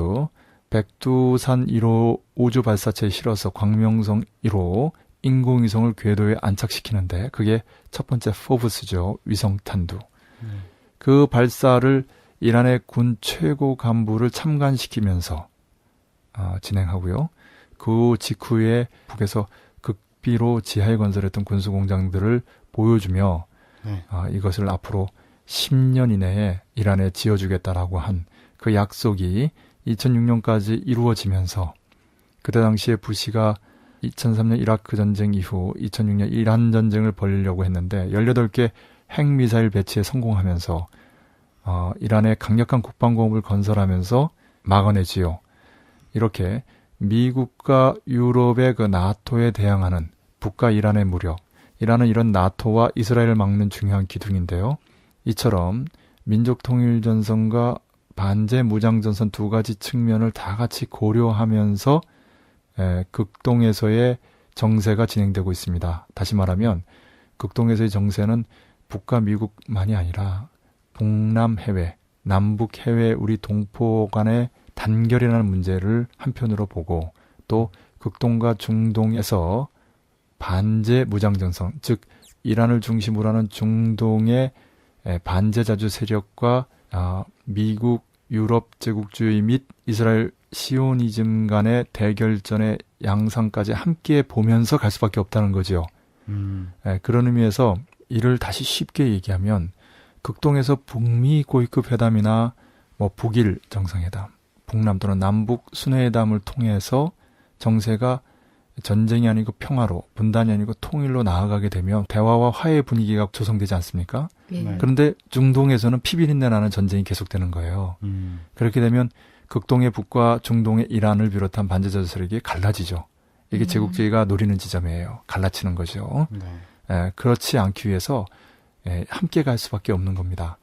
백두산 1호 우주 발사체에 실어서 광명성 1호 인공위성을 궤도에 안착시키는데 그게 첫 번째 포브스죠. 위성탄두. 그 발사를 이란의 군 최고 간부를 참관시키면서 진행하고요. 그 직후에 북에서 극비로 지하에 건설했던 군수공장들을 보여주며 이것을 앞으로 10년 이내에 이란에 지어주겠다라고 한 그 약속이 2006년까지 이루어지면서 그때 당시에 부시가 2003년 이라크 전쟁 이후 2006년 이란 전쟁을 벌이려고 했는데 18개 핵미사일 배치에 성공하면서 이란의 강력한 국방공업을 건설하면서 막아내지요. 이렇게 미국과 유럽의 나토에 대항하는 북과 이란의 무력, 이란은 이런 나토와 이스라엘을 막는 중요한 기둥인데요. 이처럼 민족통일전선과 반제무장전선 2가지 측면을 다 같이 고려하면서 극동에서의 정세가 진행되고 있습니다. 다시 말하면 극동에서의 정세는 북과 미국만이 아니라 북남 해외, 남북 해외 우리 동포 간의 단결이라는 문제를 한편으로 보고 또 극동과 중동에서 반제 무장전선, 즉 이란을 중심으로 하는 중동의 반제자주 세력과 미국, 유럽 제국주의 및 이스라엘 시오니즘 간의 대결전의 양상까지 함께 보면서 갈 수밖에 없다는 거죠. 그런 의미에서 이를 다시 쉽게 얘기하면 극동에서 북미 고위급 회담이나 북일 정상회담, 북남 또는 남북 순회회담을 통해서 정세가 전쟁이 아니고 평화로, 분단이 아니고 통일로 나아가게 되면 대화와 화해 분위기가 조성되지 않습니까? 네. 그런데 중동에서는 피비린내 나는 전쟁이 계속되는 거예요. 그렇게 되면 극동의 북과 중동의 이란을 비롯한 반제자 세력이 갈라지죠. 이게 제국주의가 노리는 지점이에요. 갈라치는 거죠. 네. 그렇지 않기 위해서 함께 갈 수밖에 없는 겁니다.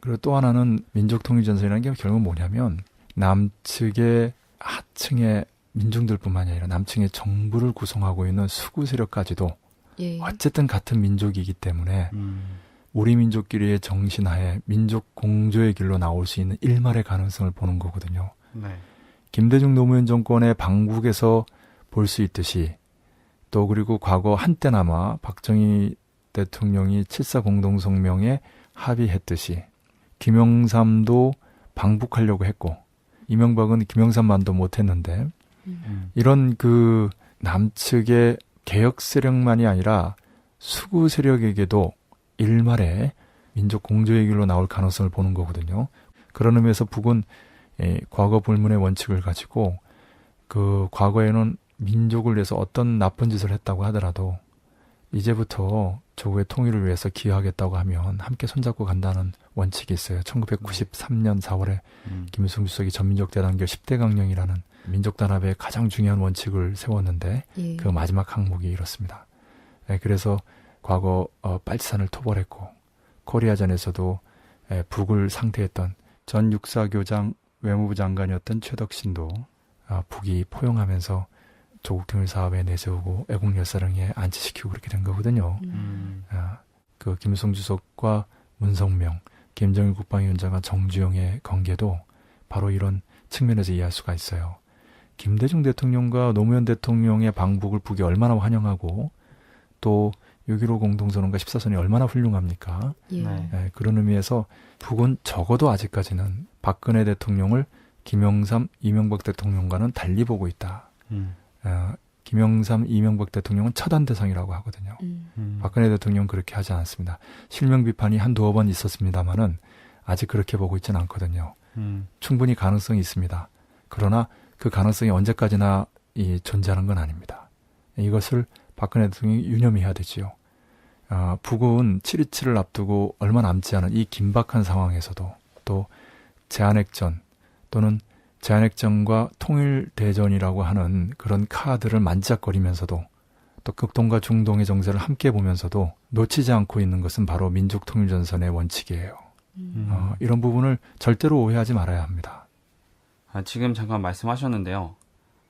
그리고 또 하나는 민족통일전선이라는 게 결국 뭐냐면 남측의 하층의 민중들뿐만이 아니라 남층의 정부를 구성하고 있는 수구 세력까지도 예. 어쨌든 같은 민족이기 때문에 우리 민족끼리의 정신하에 민족 공조의 길로 나올 수 있는 일말의 가능성을 보는 거거든요. 네. 김대중 노무현 정권의 방북에서 볼 수 있듯이 또 그리고 과거 한때나마 박정희 대통령이 7.4 공동성명에 합의했듯이 김영삼도 방북하려고 했고 이명박은 김영삼만도 못했는데 이런 그 남측의 개혁 세력만이 아니라 수구 세력에게도 일말의 민족 공조의 길로 나올 가능성을 보는 거거든요. 그런 의미에서 북은 과거 불문의 원칙을 가지고 그 과거에는 민족을 위해서 어떤 나쁜 짓을 했다고 하더라도 이제부터 조국의 통일을 위해서 기여하겠다고 하면 함께 손잡고 간다는 원칙이 있어요. 1993년 4월에 김일성 주석이 전민족 대단결 10대 강령이라는 민족 단합의 가장 중요한 원칙을 세웠는데 예. 그 마지막 항목이 이렇습니다. 그래서 과거 빨치산을 토벌했고 코리아전에서도 북을 상대했던 전 육사교장 외무부 장관이었던 최덕신도 북이 포용하면서 조국통일 사업에 내세우고 애국열사령에 안치시키고 그렇게 된 거거든요. 그 김일성 주석과 문성명, 김정일 국방위원장과 정주영의 관계도 바로 이런 측면에서 이해할 수가 있어요. 김대중 대통령과 노무현 대통령의 방북을 북이 얼마나 환영하고 또 6.15 공동선언과 14선이 얼마나 훌륭합니까? 예. 네. 그런 의미에서 북은 적어도 아직까지는 박근혜 대통령을 김영삼, 이명박 대통령과는 달리 보고 있다. 김영삼, 이명박 대통령은 처단 대상이라고 하거든요. 박근혜 대통령은 그렇게 하지 않았습니다. 실명 비판이 한두어 번 있었습니다만은 아직 그렇게 보고 있지는 않거든요. 충분히 가능성이 있습니다. 그러나 그 가능성이 언제까지나 존재하는 건 아닙니다. 이것을 박근혜 대통령이 유념해야 되지요. 북은 7.27을 앞두고 얼마 남지 않은 이 긴박한 상황에서도 또 제한핵전 또는 제한핵전과 통일대전이라고 하는 그런 카드를 만지작거리면서도 또 극동과 중동의 정세를 함께 보면서도 놓치지 않고 있는 것은 바로 민족통일전선의 원칙이에요. 이런 부분을 절대로 오해하지 말아야 합니다. 지금 잠깐 말씀하셨는데요.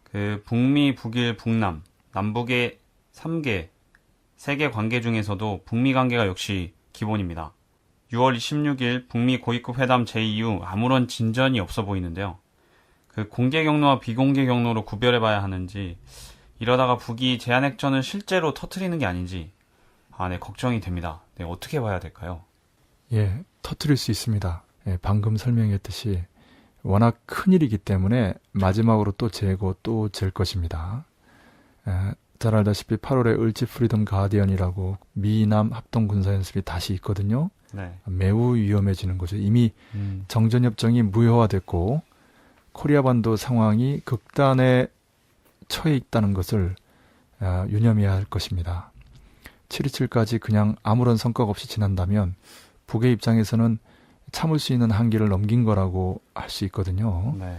그 북미, 북일, 북남, 남북의 3개, 세계 관계 중에서도 북미 관계가 역시 기본입니다. 6월 16일 북미 고위급 회담 제2 이후 아무런 진전이 없어 보이는데요. 그 공개 경로와 비공개 경로로 구별해봐야 하는지, 이러다가 북이 제한핵전을 실제로 터뜨리는 게 아닌지, 네, 걱정이 됩니다. 네, 어떻게 봐야 될까요? 예, 터뜨릴 수 있습니다. 방금 설명했듯이 워낙 큰 일이기 때문에 마지막으로 또 재고 또 잴 것입니다. 잘 알다시피 8월에 을지 프리덤 가디언이라고 미남 합동 군사연습이 다시 있거든요. 네. 매우 위험해지는 거죠. 이미 정전협정이 무효화됐고 코리아 반도 상황이 극단에 처해 있다는 것을 유념해야 할 것입니다. 7.27까지 그냥 아무런 성과가 없이 지난다면 북의 입장에서는 참을 수 있는 한계를 넘긴 거라고 할 수 있거든요. 네.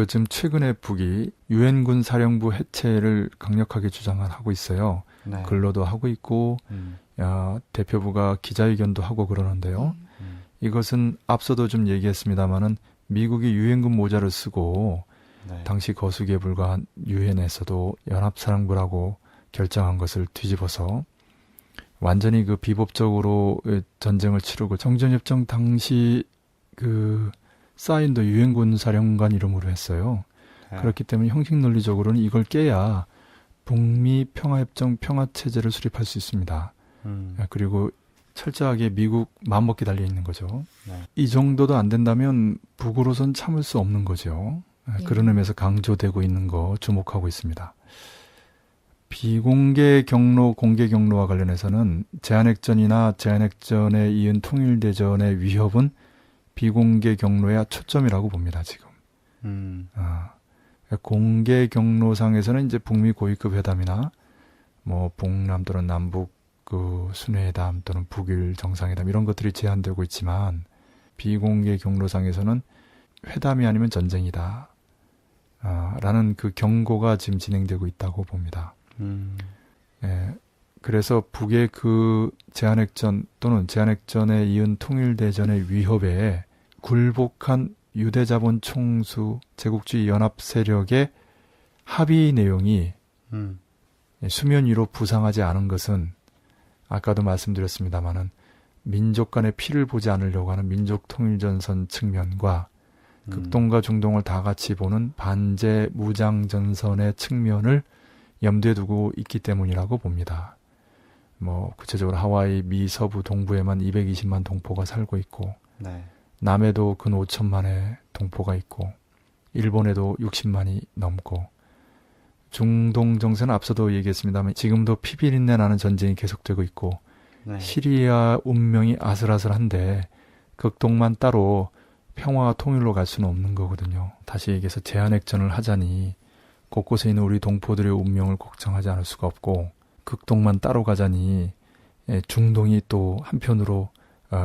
지금 최근에 북이 유엔군 사령부 해체를 강력하게 주장을 하고 있어요. 네. 근로도 하고 있고 대표부가 기자회견도 하고 그러는데요. 이것은 앞서도 좀 얘기했습니다마는 미국이 유엔군 모자를 쓰고 네. 당시 거수기에 불과한 유엔에서도 연합사령부라고 결정한 것을 뒤집어서 완전히 그 비법적으로 전쟁을 치르고 정전협정 당시 그 사인도 유엔군 사령관 이름으로 했어요. 네. 그렇기 때문에 형식 논리적으로는 이걸 깨야 북미 평화협정 평화체제를 수립할 수 있습니다. 그리고 철저하게 미국 마음먹기 달려 있는 거죠. 네. 이 정도도 안 된다면 북으로선 참을 수 없는 거죠. 그런 의미에서 강조되고 있는 거 주목하고 있습니다. 비공개 경로, 공개 경로와 관련해서는 제한핵전이나 제한핵전에 이은 통일대전의 위협은 비공개 경로야 초점이라고 봅니다, 지금. 공개 경로상에서는 이제 북미 고위급 회담이나 뭐 북남 또는 남북 그 순회회담 또는 북일 정상회담 이런 것들이 제한되고 있지만 비공개 경로상에서는 회담이 아니면 전쟁이다. 라는 그 경고가 지금 진행되고 있다고 봅니다. 예, 그래서 북의 그 제한핵전 또는 제한핵전에 이은 통일대전의 위협에 굴복한 유대자본 총수 제국주의 연합 세력의 합의 내용이 수면 위로 부상하지 않은 것은 아까도 말씀드렸습니다마는 민족 간의 피를 보지 않으려고 하는 민족 통일전선 측면과 극동과 중동을 다 같이 보는 반제 무장전선의 측면을 염두에 두고 있기 때문이라고 봅니다. 뭐 구체적으로 하와이 미 서부 동부에만 220만 동포가 살고 있고 네. 남해도 근 5천만의 동포가 있고 일본에도 60만이 넘고 중동 정세는 앞서도 얘기했습니다만 지금도 피비린내 나는 전쟁이 계속되고 있고 네. 시리아 운명이 아슬아슬한데 극동만 따로 평화와 통일로 갈 수는 없는 거거든요. 다시 얘기해서 제한핵전을 하자니 곳곳에 있는 우리 동포들의 운명을 걱정하지 않을 수가 없고 극동만 따로 가자니 중동이 또 한편으로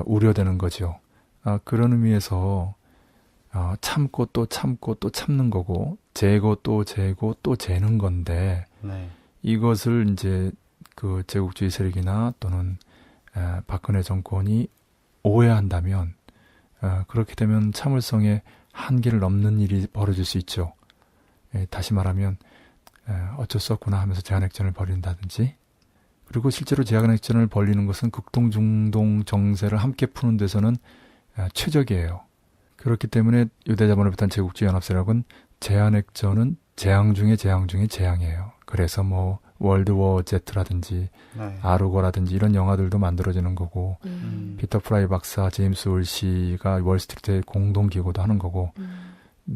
우려되는 거죠. 그런 의미에서 참고 또 참고 또 참는 거고 재고 또 재고 또 재는 건데 네. 이것을 이제 그 제국주의 세력이나 또는 박근혜 정권이 오해한다면 그렇게 되면 참을성의 한계를 넘는 일이 벌어질 수 있죠. 다시 말하면 어쩔 수 없구나 하면서 제한핵전을 벌인다든지 그리고 실제로 제한핵전을 벌이는 것은 극동 중동 정세를 함께 푸는 데서는 최적이에요. 그렇기 때문에 유대자본을 비롯한 제국주의 연합세력은 제한핵전은 재앙 중에 재앙 중에 재앙이에요. 그래서 뭐 월드워 Z라든지 네. 아르고라든지 이런 영화들도 만들어지는 거고 피터 프라이 박사, 제임스 올시가 월스트리트에 공동 기고도 하는 거고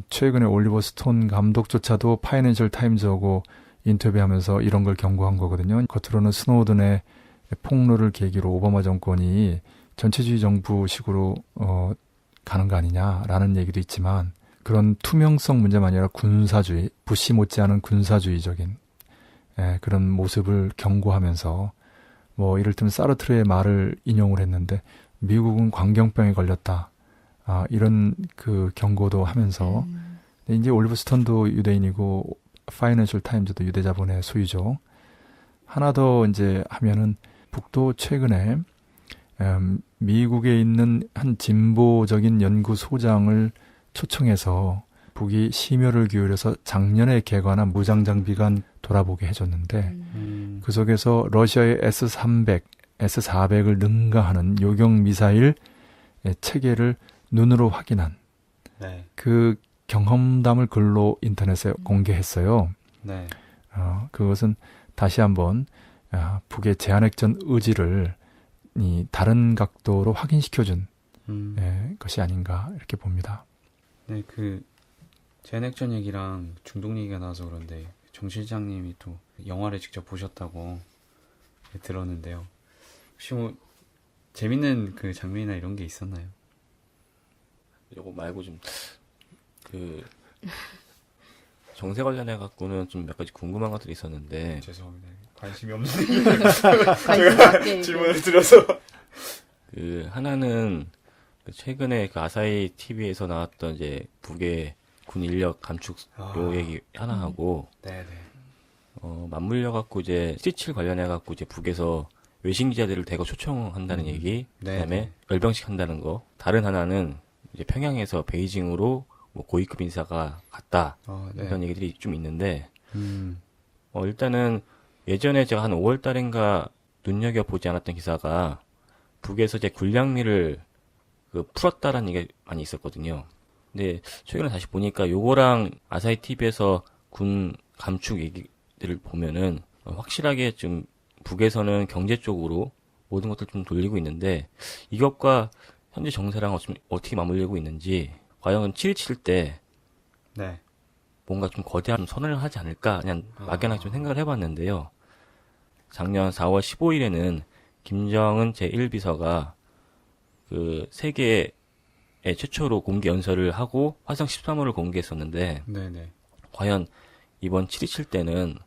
최근에 올리버 스톤 감독조차도 파이낸셜 타임즈하고 인터뷰하면서 이런 걸 경고한 거거든요. 겉으로는 스노우든의 폭로를 계기로 오바마 정권이 전체주의 정부식으로 가는 거 아니냐라는 얘기도 있지만 그런 투명성 문제만 아니라 군사주의, 부시 못지않은 군사주의적인 그런 모습을 경고하면서 뭐 이를테면 사르트르의 말을 인용을 했는데 미국은 광경병에 걸렸다. 이런 그 경고도 하면서 이제 올리버 스톤도 유대인이고 파이낸셜 타임즈도 유대자본의 소유죠. 하나 더 이제 하면은 북도 최근에 미국에 있는 한 진보적인 연구소장을 초청해서 북이 심혈을 기울여서 작년에 개관한 무장장비관 돌아보게 해줬는데 그 속에서 러시아의 S-300, S-400을 능가하는 요격 미사일 체계를 눈으로 확인한 네. 그 경험담을 글로 인터넷에 공개했어요. 네. 그것은 다시 한번 북의 제한핵전 의지를 다른 각도로 확인시켜준 것이 아닌가 이렇게 봅니다. 네, 그 제한핵전 얘기랑 중동 얘기가 나와서 그런데 정 실장님이 또 영화를 직접 보셨다고 들었는데요. 혹시 뭐 재밌는 그 장면이나 이런 게 있었나요? 요거 말고 좀 그 정세 관련해 갖고는 좀 몇 가지 궁금한 것들이 있었는데 죄송합니다. 관심이 없는 제가 질문을 드려서 그 하나는 그 최근에 그 아사히 TV에서 나왔던 이제 북의 군 인력 감축 요 얘기 하나 하고 네네. 맞물려 갖고 이제 C7 관련해 갖고 이제 북에서 외신 기자들을 대거 초청한다는 얘기, 그다음에 열병식 한다는 거. 다른 하나는 이제 평양에서 베이징으로 뭐 고위급 인사가 갔다 이런 얘기들이 좀 있는데 일단은 예전에 제가 한 5월 달인가 눈여겨 보지 않았던 기사가 북에서 이제 군량미를 그 풀었다라는 얘기가 많이 있었거든요. 근데 최근에 다시 보니까 요거랑 아사히 TV에서 군 감축 얘기들을 보면은 확실하게 좀 북에서는 경제 쪽으로 모든 것들 좀 돌리고 있는데 이것과 현재 정세랑 어떻게 맞물리고 있는지 과연 7.27 때 네. 뭔가 좀 거대한 선언을 하지 않을까 그냥 막연하게 좀 생각을 해봤는데요. 작년 4월 15일에는 김정은 제1비서가 그 세계에 최초로 공개 연설을 하고 화성 13호를 공개했었는데 네네. 과연 이번 7.27 때는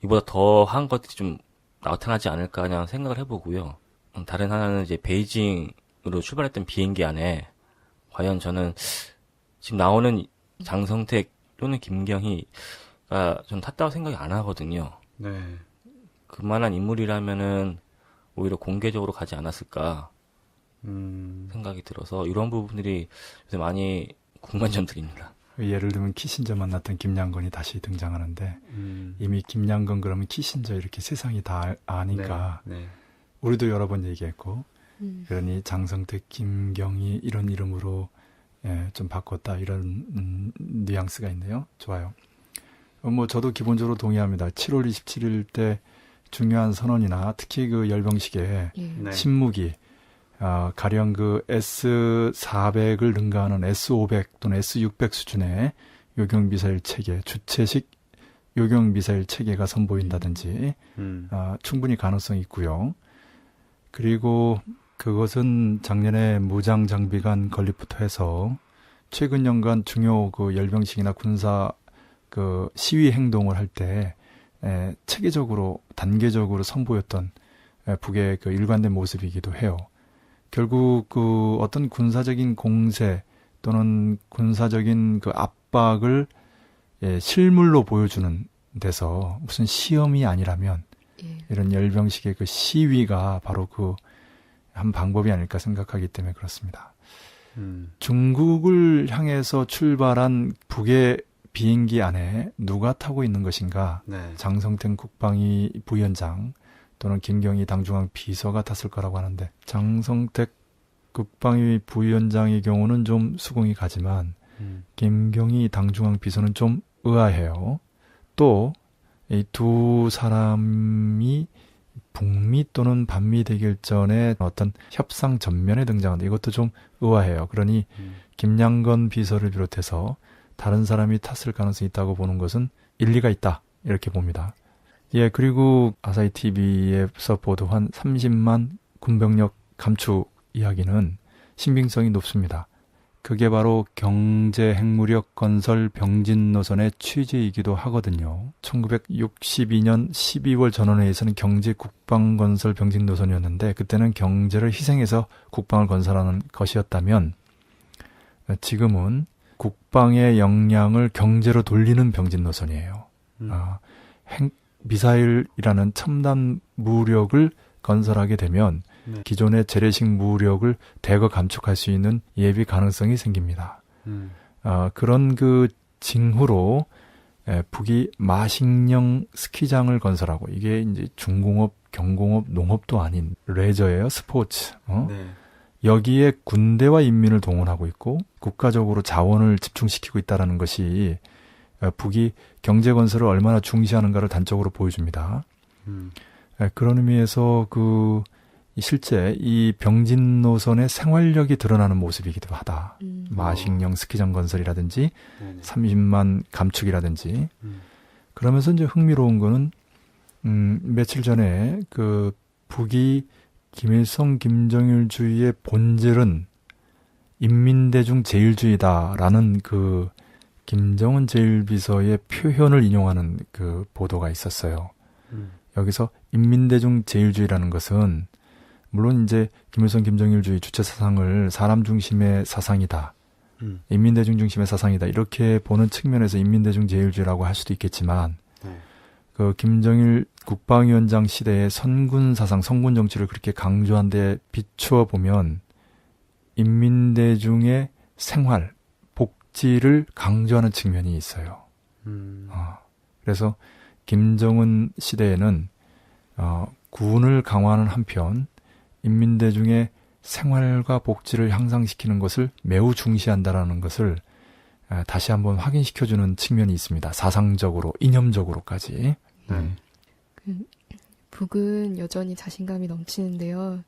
이보다 더 한 것들이 좀 나타나지 않을까 그냥 생각을 해보고요. 다른 하나는 이제 베이징으로 출발했던 비행기 안에 과연 저는 지금 나오는 장성택 또는 김경희가 전 탔다고 생각이 안 하거든요. 네. 그만한 인물이라면은 오히려 공개적으로 가지 않았을까 생각이 들어서 이런 부분들이 요새 많이 궁금점들입니다. 예를 들면 키신저 만났던 김양건이 다시 등장하는데 이미 김양건 그러면 키신저 이렇게 세상이 다 아니까 네. 우리도 여러 번 얘기했고 그러니 장성택, 김경희 이런 이름으로 좀 바꿨다 이런 뉘앙스가 있네요. 좋아요. 뭐 저도 기본적으로 동의합니다. 7월 27일 때 중요한 선언이나 특히 그 열병식에 예. 신무기 가령 그 S-400을 능가하는 S-500 또는 S-600 수준의 요격미사일 체계, 주체식 요격미사일 체계가 선보인다든지 충분히 가능성이 있고요. 그리고 그것은 작년에 무장장비관 건립부터 해서 최근 연간 중요 그 열병식이나 군사 그 시위 행동을 할 때 체계적으로 단계적으로 선보였던 북의 그 일관된 모습이기도 해요. 결국 그 어떤 군사적인 공세 또는 군사적인 그 압박을 실물로 보여주는 데서 무슨 시험이 아니라면 예. 이런 열병식의 그 시위가 바로 그 한 방법이 아닐까 생각하기 때문에 그렇습니다. 중국을 향해서 출발한 북의 비행기 안에 누가 타고 있는 것인가? 네. 장성택 국방위 부위원장 또는 김경희 당중앙 비서가 탔을 거라고 하는데 장성택 국방위 부위원장의 경우는 좀 수긍이 가지만 김경희 당중앙 비서는 좀 의아해요. 또 이 두 사람이 북미 또는 반미 대결전의 어떤 협상 전면에 등장한다. 이것도 좀 의아해요. 그러니 김양건 비서를 비롯해서 다른 사람이 탔을 가능성이 있다고 보는 것은 일리가 있다. 이렇게 봅니다. 예, 그리고 아사히 TV에서 보도한 30만 군병력 감축 이야기는 신빙성이 높습니다. 그게 바로 경제 핵무력 건설 병진 노선의 취지이기도 하거든요. 1962년 12월 전원회의에서는 경제 국방 건설 병진 노선이었는데 그때는 경제를 희생해서 국방을 건설하는 것이었다면 지금은 국방의 역량을 경제로 돌리는 병진 노선이에요. 미사일이라는 첨단 무력을 건설하게 되면 기존의 재래식 무력을 대거 감축할 수 있는 예비 가능성이 생깁니다. 그런 그 징후로 북이 마식령 스키장을 건설하고 이게 이제 중공업, 경공업, 농업도 아닌 레저예요, 스포츠. 네. 여기에 군대와 인민을 동원하고 있고 국가적으로 자원을 집중시키고 있다는 것이 북이 경제 건설을 얼마나 중시하는가를 단적으로 보여줍니다. 그런 의미에서 그 실제 이 병진 노선의 생활력이 드러나는 모습이기도 하다. 마식령 스키장 건설이라든지 30만 감축이라든지 그러면서 이제 흥미로운 거는 며칠 전에 그 북이 김일성 김정일주의의 본질은 인민대중 제일주의다라는 그 김정은 제1비서의 표현을 인용하는 그 보도가 있었어요. 여기서 인민대중 제일주의라는 것은 물론 이제 김일성 김정일주의 주체 사상을 사람 중심의 사상이다. 인민대중 중심의 사상이다. 이렇게 보는 측면에서 인민대중 제일주의라고 할 수도 있겠지만 그 김정일 국방위원장 시대의 선군 사상, 선군 정치를 그렇게 강조한 데 비추어 보면 인민대중의 생활, 복지를 강조하는 측면이 있어요. 그래서 김정은 시대에는 군을 강화하는 한편 인민대중의 생활과 복지를 향상시키는 것을 매우 중시한다라는 것을 다시 한번 확인시켜주는 측면이 있습니다. 사상적으로, 이념적으로까지. 북은 여전히 자신감이 넘치는데요.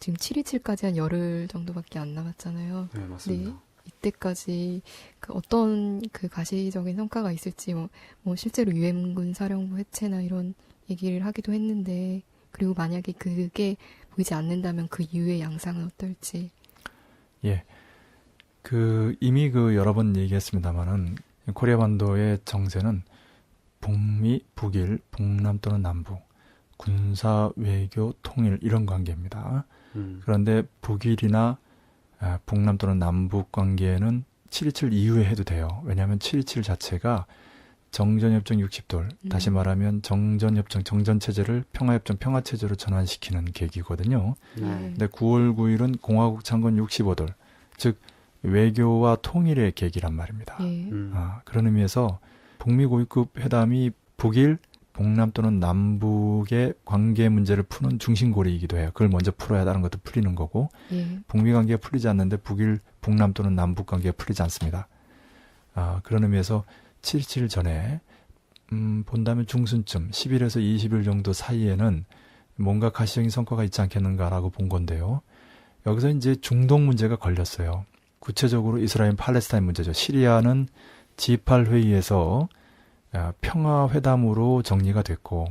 지금 7.27까지 한 열흘 정도밖에 안 남았잖아요. 네, 맞습니다. 네, 이때까지 어떤 그 가시적인 성과가 있을지 뭐 실제로 유엔군 사령부 해체나 이런 얘기를 하기도 했는데 그리고 만약에 그게 보이지 않는다면 그 이후의 양상은 어떨지. 예. 이미 여러 번 얘기했습니다만은 코리아 반도의 정세는 북미, 북일, 북남 또는 남북, 군사, 외교, 통일 이런 관계입니다. 그런데 북일이나 북남 또는 남북 관계는 7.27 이후에 해도 돼요. 왜냐하면 7.27 자체가 정전협정 60돌, 다시 말하면 정전협정, 정전체제를 평화협정, 평화체제로 전환시키는 계기거든요. 네. 근데 9월 9일은 공화국 창건 65돌, 즉 외교와 통일의 계기란 말입니다. 예. 그런 의미에서 북미 고위급 회담이 북일, 북남 또는 남북의 관계 문제를 푸는 중심고리이기도 해요. 그걸 먼저 풀어야 다른 것도 풀리는 거고, 예. 북미 관계가 풀리지 않는데 북일, 북남 또는 남북 관계가 풀리지 않습니다. 그런 의미에서 7.27 전에 본다면 중순쯤 10일에서 20일 정도 사이에는 뭔가 가시적인 성과가 있지 않겠는가라고 본 건데요. 여기서 이제 중동 문제가 걸렸어요. 구체적으로 이스라엘 팔레스타인 문제죠. 시리아는 G8회의에서 평화회담으로 정리가 됐고,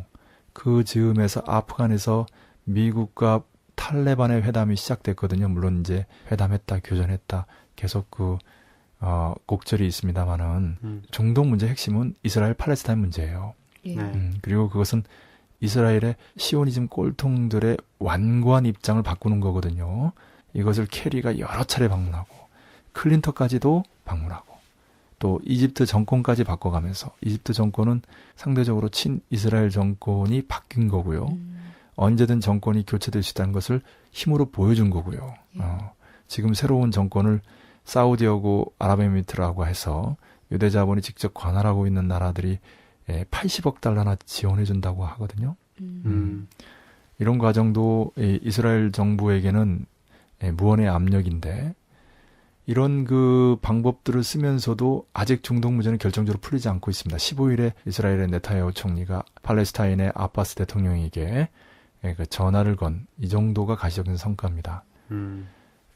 그 즈음에서 아프간에서 미국과 탈레반의 회담이 시작됐거든요. 물론 이제 회담했다, 교전했다, 계속 곡절이 있습니다만은 중동 문제 핵심은 이스라엘 팔레스타인 문제예요. 예. 네. 그리고 그것은 이스라엘의 시오니즘 꼴통들의 완고한 입장을 바꾸는 거거든요. 이것을 케리가 여러 차례 방문하고 클린턴까지도 방문하고 또 이집트 정권까지 바꿔가면서, 이집트 정권은 상대적으로 친 이스라엘 정권이 바뀐 거고요. 언제든 정권이 교체될 수 있다는 것을 힘으로 보여준 거고요. 지금 새로운 정권을 사우디하고 아랍에미리트라고 해서 유대자본이 직접 관할하고 있는 나라들이 80억 달러나 지원해준다고 하거든요. 이런 과정도 이스라엘 정부에게는 무언의 압력인데, 이런 그 방법들을 쓰면서도 아직 중동 문제는 결정적으로 풀리지 않고 있습니다. 15일에 이스라엘의 네타냐후 총리가 팔레스타인의 아바스 대통령에게 그 전화를 건 이 정도가 가시적인 성과입니다.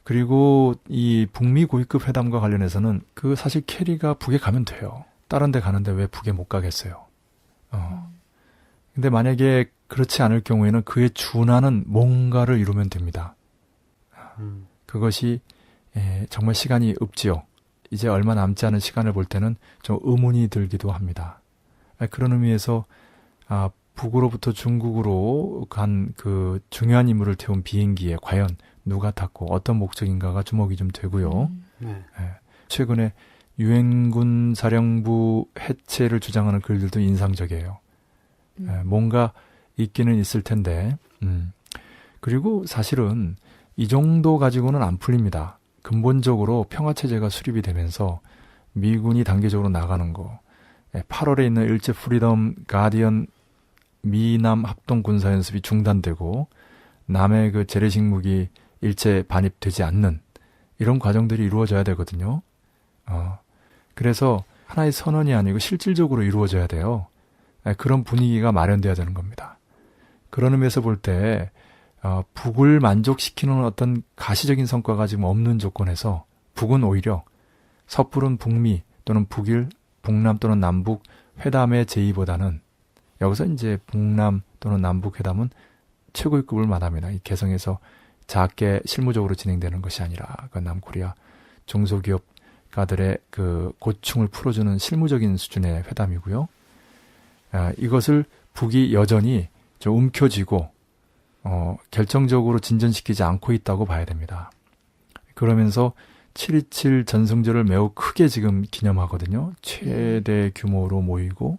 그리고 이 북미 고위급 회담과 관련해서는 그 사실 케리가 북에 가면 돼요. 다른 데 가는데 왜 북에 못 가겠어요. 근데 만약에 그렇지 않을 경우에는 그에 준하는 뭔가를 이루면 됩니다. 그것이 정말 시간이 없지요. 이제 얼마 남지 않은 시간을 볼 때는 좀 의문이 들기도 합니다. 그런 의미에서 북으로부터 중국으로 간 그 중요한 인물을 태운 비행기에 과연 누가 탔고 어떤 목적인가가 주목이 좀 되고요. 네. 최근에 유엔군 사령부 해체를 주장하는 글들도 인상적이에요. 뭔가 있기는 있을 텐데, 그리고 사실은 이 정도 가지고는 안 풀립니다. 근본적으로 평화체제가 수립이 되면서 미군이 단계적으로 나가는 거, 8월에 있는 일제 프리덤 가디언 미남 합동 군사연습이 중단되고 남의 그 재래식 무기 일체 반입되지 않는 이런 과정들이 이루어져야 되거든요. 그래서 하나의 선언이 아니고 실질적으로 이루어져야 돼요. 그런 분위기가 마련돼야 되는 겁니다. 그런 의미에서 볼 때 북을 만족시키는 어떤 가시적인 성과가 지금 없는 조건에서 북은 오히려 섣부른 북미 또는 북일, 북남 또는 남북 회담의 제의보다는, 여기서 이제 북남 또는 남북 회담은 최고의 급을 말합니다. 이 개성에서 작게 실무적으로 진행되는 것이 아니라 그 남코리아 중소기업가들의 그 고충을 풀어주는 실무적인 수준의 회담이고요. 이것을 북이 여전히 좀 움켜쥐고 결정적으로 진전시키지 않고 있다고 봐야 됩니다. 그러면서 7.27 전승절을 매우 크게 지금 기념하거든요. 최대 규모로 모이고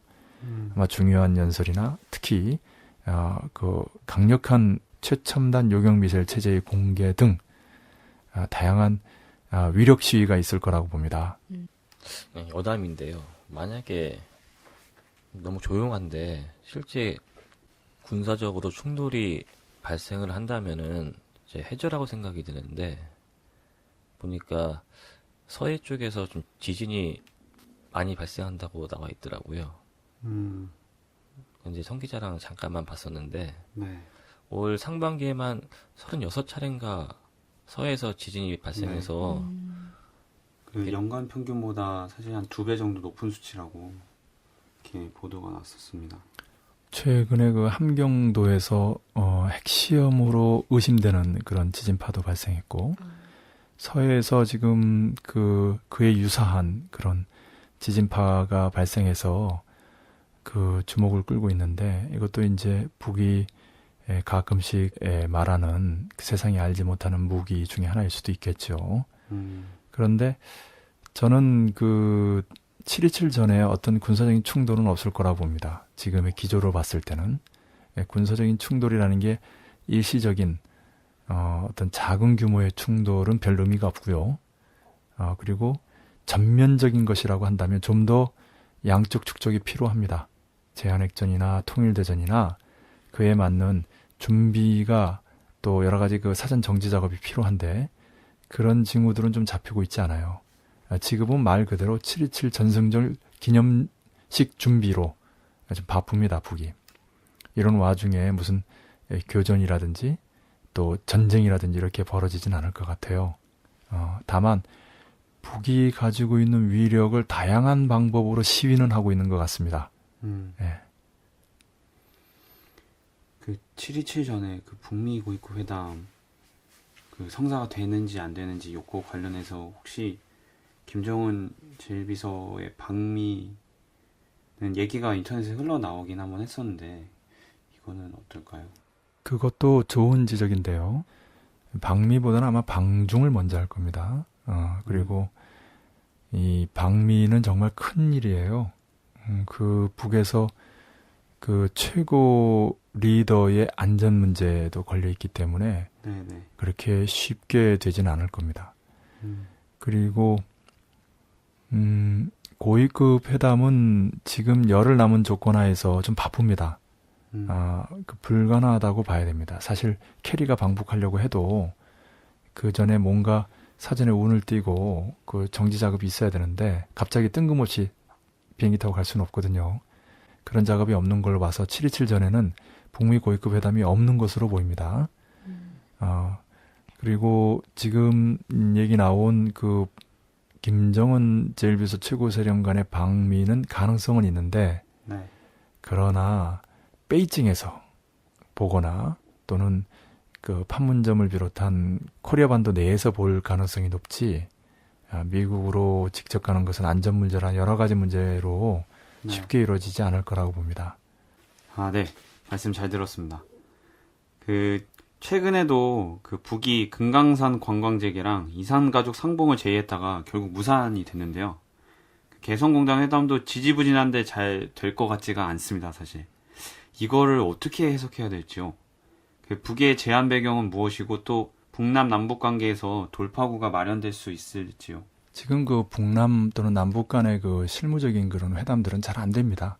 아마 중요한 연설이나 특히 그 강력한 최첨단 요격 미사일 체제의 공개 등 다양한 위력 시위가 있을 거라고 봅니다. 네, 여담인데요. 만약에 너무 조용한데 실제 군사적으로 충돌이 발생을 한다면은 이제 해저라고 생각이 드는데, 보니까 서해 쪽에서 좀 지진이 많이 발생한다고 나와 있더라고요. 이제 성기자랑 잠깐만 봤었는데 네. 올 상반기에만 36차례인가 서해에서 지진이 발생해서 그 연간 평균보다 사실 한 2배 정도 높은 수치라고 이렇게 보도가 났었습니다. 최근에 그 함경도에서 핵시험으로 의심되는 그런 지진파도 발생했고, 서해에서 지금 그에 유사한 그런 지진파가 발생해서 그 주목을 끌고 있는데, 이것도 이제 북이 가끔씩 말하는 세상이 알지 못하는 무기 중에 하나일 수도 있겠죠. 그런데 저는 그 7.27 전에 어떤 군사적인 충돌은 없을 거라고 봅니다. 지금의 기조로 봤을 때는 군사적인 충돌이라는 게 일시적인 어떤 작은 규모의 충돌은 별 의미가 없고요. 그리고 전면적인 것이라고 한다면 좀 더 양쪽 축적이 필요합니다. 제한핵전이나 통일대전이나 그에 맞는 준비가 또 여러 가지 그 사전 정지 작업이 필요한데 그런 징후들은 좀 잡히고 있지 않아요. 지금은 말 그대로 7.27 전승절 기념식 준비로 좀 바쁩니다, 북이. 이런 와중에 무슨 교전이라든지 또 전쟁이라든지 이렇게 벌어지진 않을 것 같아요. 다만 북이 가지고 있는 위력을 다양한 방법으로 시위는 하고 있는 것 같습니다. 그 7.27 전에 그 북미 고위급 회담 그 성사가 되는지 안 되는지 요거 관련해서 혹시 김정은 제1비서의 방미는 얘기가 인터넷에 흘러나오긴 한번 했었는데 이거는 어떨까요? 그것도 좋은 지적인데요. 방미보다는 아마 방중을 먼저 할 겁니다. 그리고 이 방미는 정말 큰 일이에요. 그 북에서 그 최고 리더의 안전 문제도 걸려 있기 때문에 네네. 그렇게 쉽게 되지는 않을 겁니다. 그리고 고위급 회담은 지금 열흘 남은 조건 하에서 좀 바쁩니다. 그 불가능하다고 봐야 됩니다. 사실 캐리가 방북하려고 해도 그 전에 뭔가 사전에 운을 띄고 그 정지 작업이 있어야 되는데 갑자기 뜬금없이 비행기 타고 갈 수는 없거든요. 그런 작업이 없는 걸로 봐서 7.27 전에는 북미 고위급 회담이 없는 것으로 보입니다. 그리고 지금 얘기 나온 그 김정은 제1비서 최고사령 간의 방미는 가능성은 있는데 네. 그러나 베이징에서 보거나 또는 그 판문점을 비롯한 코리아 반도 내에서 볼 가능성이 높지 미국으로 직접 가는 것은 안전 문제나 여러 가지 문제로 네. 쉽게 이루어지지 않을 거라고 봅니다. 네. 말씀 잘 들었습니다. 그 최근에도 그 북이 금강산 관광재개랑 이산가족 상봉을 제의했다가 결국 무산이 됐는데요. 개성공단 회담도 지지부진한데 잘 될 것 같지가 않습니다, 사실. 이거를 어떻게 해석해야 될지요. 그 북의 제안 배경은 무엇이고 또 북남 남북 관계에서 돌파구가 마련될 수 있을지요. 지금 그 북남 또는 남북 간의 그 실무적인 그런 회담들은 잘 안 됩니다.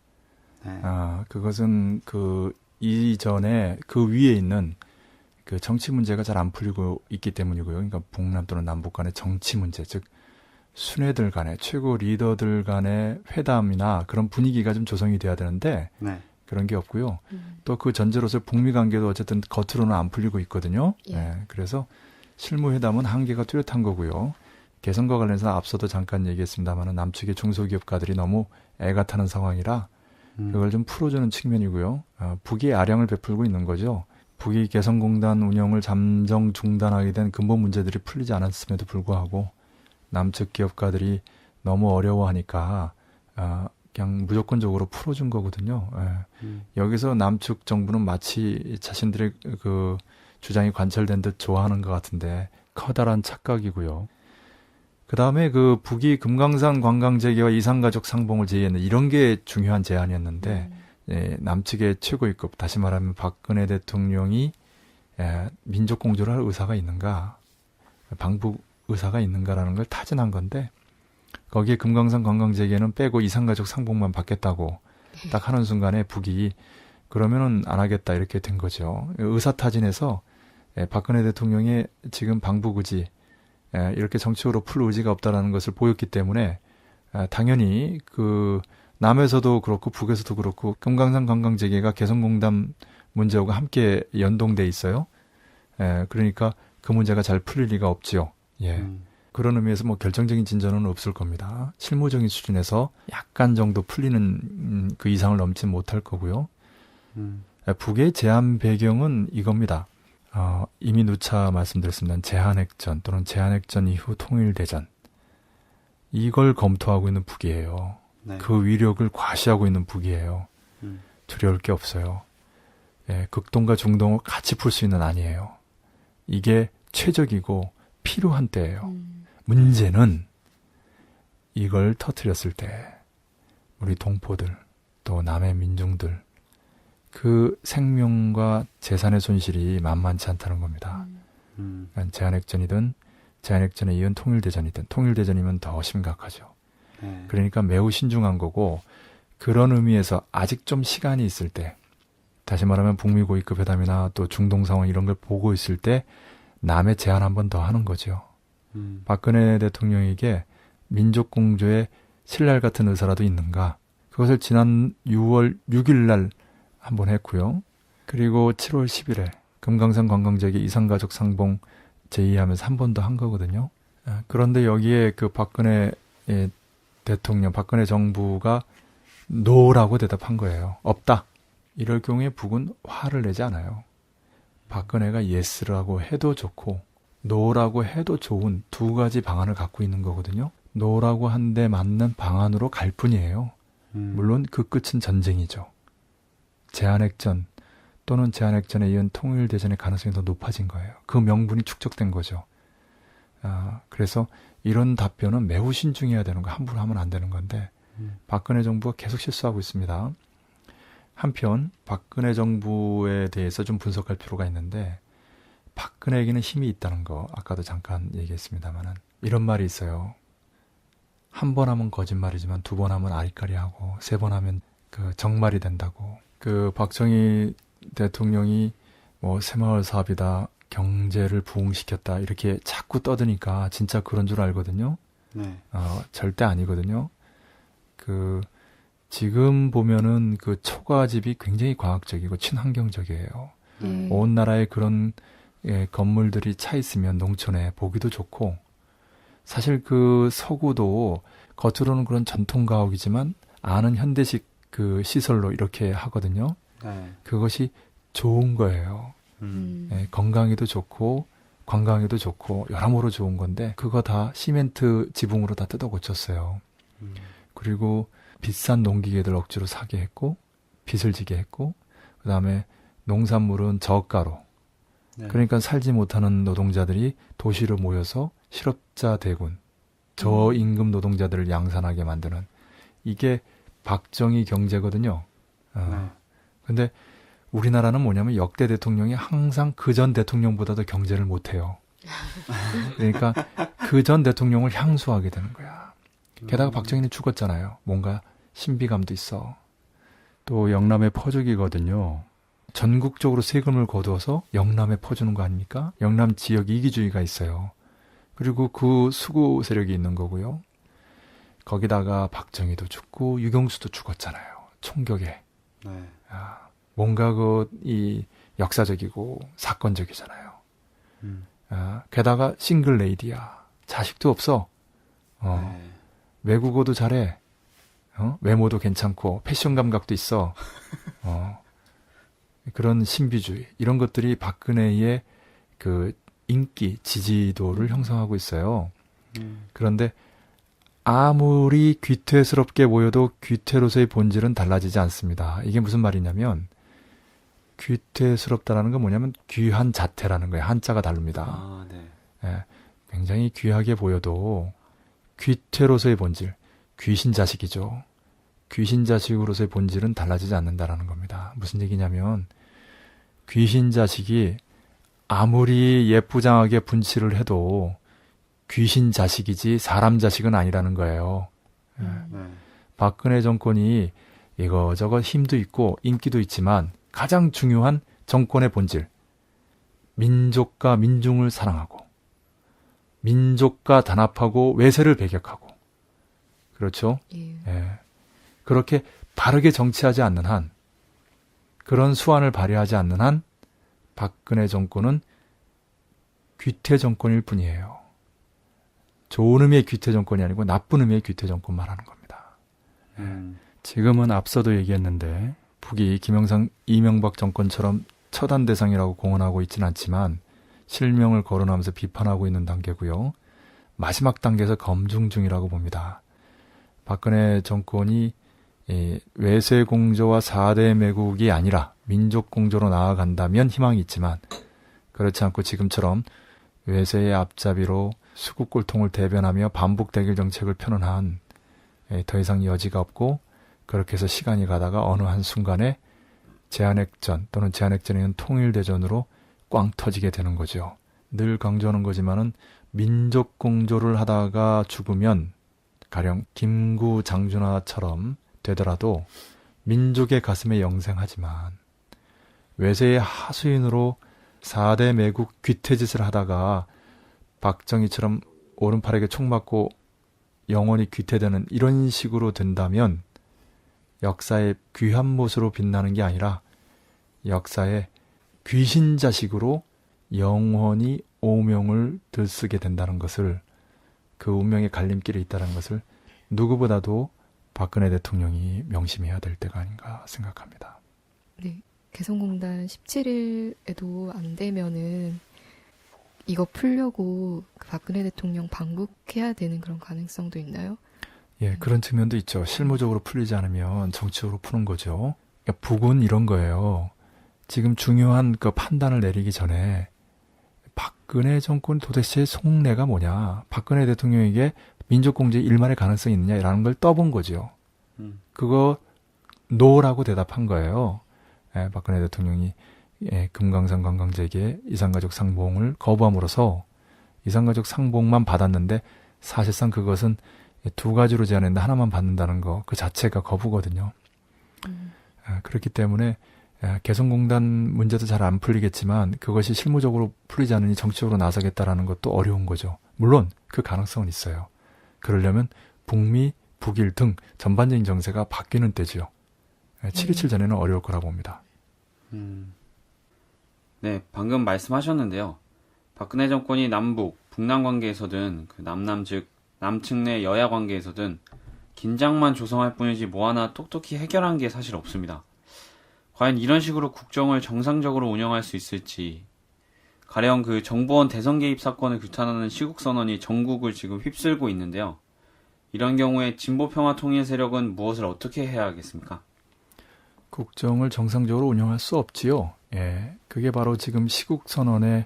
네. 그것은 그 이전에 그 위에 있는 그 정치 문제가 잘 안 풀리고 있기 때문이고요. 그러니까 북남 또는 남북 간의 정치 문제, 즉 순회들 간의 최고 리더들 간의 회담이나 그런 분위기가 좀 조성이 돼야 되는데 네. 그런 게 없고요. 또 그 전제로서 북미 관계도 어쨌든 겉으로는 안 풀리고 있거든요. 예. 네, 그래서 실무 회담은 한계가 뚜렷한 거고요. 개성과 관련해서 앞서도 잠깐 얘기했습니다만 남측의 중소기업가들이 너무 애가 타는 상황이라 그걸 좀 풀어주는 측면이고요. 북이 아량을 베풀고 있는 거죠. 북이 개성공단 운영을 잠정 중단하게 된 근본 문제들이 풀리지 않았음에도 불구하고 남측 기업가들이 너무 어려워하니까 그냥 무조건적으로 풀어준 거거든요. 여기서 남측 정부는 마치 자신들의 그 주장이 관철된 듯 좋아하는 것 같은데 커다란 착각이고요. 그 다음에 그 북이 금강산 관광 재개와 이산가족 상봉을 제의했는 이런 게 중요한 제안이었는데 남측의 최고위급 다시 말하면 박근혜 대통령이 민족 공조를 할 의사가 있는가, 방북 의사가 있는가라는 걸 타진한 건데 거기에 금강산 관광 재개는 빼고 이산가족 상봉만 받겠다고 딱 하는 순간에 북이 그러면은 안 하겠다 이렇게 된 거죠. 의사 타진해서 박근혜 대통령의 지금 방북 의지 이렇게 정치적으로 풀 의지가 없다라는 것을 보였기 때문에 당연히 그 남에서도 그렇고 북에서도 그렇고 금강산 관광 재개가 개성공단 문제하고 함께 연동돼 있어요. 그러니까 그 문제가 잘 풀릴 리가 없지요. 예. 그런 의미에서 뭐 결정적인 진전은 없을 겁니다. 실무적인 수준에서 약간 정도 풀리는 그 이상을 넘지 못할 거고요. 북의 제한 배경은 이겁니다. 이미 누차 말씀드렸습니다. 제한핵전 또는 제한핵전 이후 통일대전. 이걸 검토하고 있는 북이에요. 네. 그 위력을 과시하고 있는 북이에요. 두려울 게 없어요. 극동과 중동을 같이 풀 수 있는 안이에요. 이게 최적이고 필요한 때예요. 문제는 이걸 터뜨렸을 때 우리 동포들 또 남의 민중들 그 생명과 재산의 손실이 만만치 않다는 겁니다. 그러니까 제한핵전이든 제한핵전에 이은 통일대전이든 통일대전이면 더 심각하죠. 네. 그러니까 매우 신중한 거고 그런 의미에서 아직 좀 시간이 있을 때 다시 말하면 북미 고위급 회담이나 또 중동 상황 이런 걸 보고 있을 때 남의 제안 한 번 더 하는 거죠. 박근혜 대통령에게 민족공조의 신랄 같은 의사라도 있는가? 그것을 지난 6월 6일 날 한 번 했고요. 그리고 7월 10일에 금강산 관광지역에 이산가족 상봉 제의하면서 한 번 더 한 거거든요. 그런데 여기에 그 박근혜 대통령, 박근혜 정부가 노라고 대답한 거예요. 없다. 이럴 경우에 북은 화를 내지 않아요. 박근혜가 예스라고 해도 좋고 노라고 해도 좋은 두 가지 방안을 갖고 있는 거거든요. 노라고 한 데 맞는 방안으로 갈 뿐이에요. 물론 그 끝은 전쟁이죠. 제한핵전 또는 제한핵전에 이은 통일대전의 가능성이 더 높아진 거예요. 그 명분이 축적된 거죠. 그래서 이런 답변은 매우 신중해야 되는 거, 함부로 하면 안 되는 건데 박근혜 정부가 계속 실수하고 있습니다. 한편 박근혜 정부에 대해서 좀 분석할 필요가 있는데 박근혜에게는 힘이 있다는 거 아까도 잠깐 얘기했습니다만은 이런 말이 있어요. 한 번 하면 거짓말이지만 두 번 하면 아리까리하고 세 번 하면 그 정말이 된다고. 그 박정희 대통령이 뭐 새마을 사업이다, 경제를 부흥시켰다 이렇게 자꾸 떠드니까 진짜 그런 줄 알거든요. 네. 절대 아니거든요. 그 지금 보면은 그 초가집이 굉장히 과학적이고 친환경적이에요. 온 나라에 그런 건물들이 차 있으면 농촌에 보기도 좋고 사실 그 서구도 겉으로는 그런 전통 가옥이지만 안은 현대식 그 시설로 이렇게 하거든요. 네. 그것이 좋은 거예요. 건강에도 좋고 관광에도 좋고 여러모로 좋은 건데 그거 다 시멘트 지붕으로 다 뜯어 고쳤어요. 그리고 비싼 농기계들 억지로 사게 했고 빚을 지게 했고 그다음에 농산물은 저가로 네. 그러니까 살지 못하는 노동자들이 도시로 모여서 실업자 대군 저임금 노동자들을 양산하게 만드는 이게 박정희 경제거든요. 네. 근데 우리나라는 뭐냐면 역대 대통령이 항상 그 전 대통령보다도 경제를 못해요. 그러니까 그 전 대통령을 향수하게 되는 거야. 게다가 박정희는 죽었잖아요. 뭔가 신비감도 있어. 또 영남의 퍼주기거든요. 전국적으로 세금을 거두어서 영남에 퍼주는 거 아닙니까? 영남 지역 이기주의가 있어요. 그리고 그 수구 세력이 있는 거고요. 거기다가 박정희도 죽고 유경수도 죽었잖아요. 총격에. 네. 뭔가 이 역사적이고 사건적이잖아요. 게다가 싱글 레이디야. 자식도 없어. 네. 외국어도 잘해. 외모도 괜찮고 패션 감각도 있어. 그런 신비주의 이런 것들이 박근혜의 그 인기 지지도를 형성하고 있어요. 그런데 아무리 귀퇴스럽게 보여도 귀퇴로서의 본질은 달라지지 않습니다. 이게 무슨 말이냐면 귀퇴스럽다라는 건 뭐냐면 귀한 자태라는 거예요. 한자가 다릅니다. 네. 굉장히 귀하게 보여도 귀퇴로서의 본질, 귀신 자식이죠. 귀신 자식으로서의 본질은 달라지지 않는다라는 겁니다. 무슨 얘기냐면 귀신 자식이 아무리 예쁘장하게 분칠을 해도 귀신 자식이지 사람 자식은 아니라는 거예요. 네. 박근혜 정권이 이거저거 힘도 있고 인기도 있지만 가장 중요한 정권의 본질, 민족과 민중을 사랑하고 민족과 단합하고 외세를 배격하고 그렇죠? 예. 그렇게 바르게 정치하지 않는 한 그런 수완을 발휘하지 않는 한 박근혜 정권은 귀퇴 정권일 뿐이에요. 좋은 의미의 귀퇴 정권이 아니고 나쁜 의미의 귀퇴 정권 말하는 겁니다. 지금은 앞서도 얘기했는데 북이 김영삼, 이명박 정권처럼 처단 대상이라고 공언하고 있지는 않지만 실명을 거론하면서 비판하고 있는 단계고요. 마지막 단계에서 검증 중이라고 봅니다. 박근혜 정권이 이 외세 공조와 4대 매국이 아니라 민족 공조로 나아간다면 희망이 있지만 그렇지 않고 지금처럼 외세의 앞잡이로 수국 꼴통을 대변하며 반복 대결 정책을 펴는 한 더 이상 여지가 없고 그렇게 해서 시간이 가다가 어느 한순간에 제한핵전 또는 제한핵전이는 통일대전으로 꽝 터지게 되는 거죠. 늘 강조하는 거지만은 민족 공조를 하다가 죽으면 가령 김구 장준하처럼 되더라도 민족의 가슴에 영생하지만 외세의 하수인으로 4대 매국 귀태짓을 하다가 박정희처럼 오른팔에게 총 맞고 영원히 귀태되는 이런 식으로 된다면 역사의 귀한 못으로 빛나는 게 아니라 역사의 귀신 자식으로 영원히 오명을 들쓰게 된다는 것을 그 운명의 갈림길에 있다는 것을 누구보다도 박근혜 대통령이 명심해야 될 때가 아닌가 생각합니다. 네. 개성공단 17일에도 안 되면은 이거 풀려고 그 박근혜 대통령 방북해야 되는 그런 가능성도 있나요? 예, 그런 측면도 있죠. 실무적으로 풀리지 않으면 정치적으로 푸는 거죠. 그러니까 북은 이런 거예요. 지금 중요한 그 판단을 내리기 전에 박근혜 정권 도대체 속내가 뭐냐, 박근혜 대통령에게 민족공제 일말의 가능성이 있느냐라는 걸 떠본 거죠. 그거 노라고 대답한 거예요. 예, 박근혜 대통령이 금강산 관광객의 이산가족 상봉을 거부함으로써 이산가족 상봉만 받았는데 사실상 그것은 두 가지로 제한했는데 하나만 받는다는 거 그 자체가 거부거든요. 그렇기 때문에 개성공단 문제도 잘 안 풀리겠지만 그것이 실무적으로 풀리지 않으니 정치적으로 나서겠다라는 것도 어려운 거죠. 물론 그 가능성은 있어요. 그러려면 북미, 북일 등 전반적인 정세가 바뀌는 때지요. 7.27 전에는 어려울 거라고 봅니다. 네, 방금 말씀하셨는데요. 박근혜 정권이 남북, 북남 관계에서든 그 남남 즉 남측 내 여야 관계에서든 긴장만 조성할 뿐이지 뭐 하나 똑똑히 해결한 게 사실 없습니다. 과연 이런 식으로 국정을 정상적으로 운영할 수 있을지, 가령 그 정보원 대선 개입 사건을 규탄하는 시국선언이 전국을 지금 휩쓸고 있는데요. 이런 경우에 진보평화통일 세력은 무엇을 어떻게 해야 하겠습니까? 국정을 정상적으로 운영할 수 없지요. 예, 그게 바로 지금 시국선언의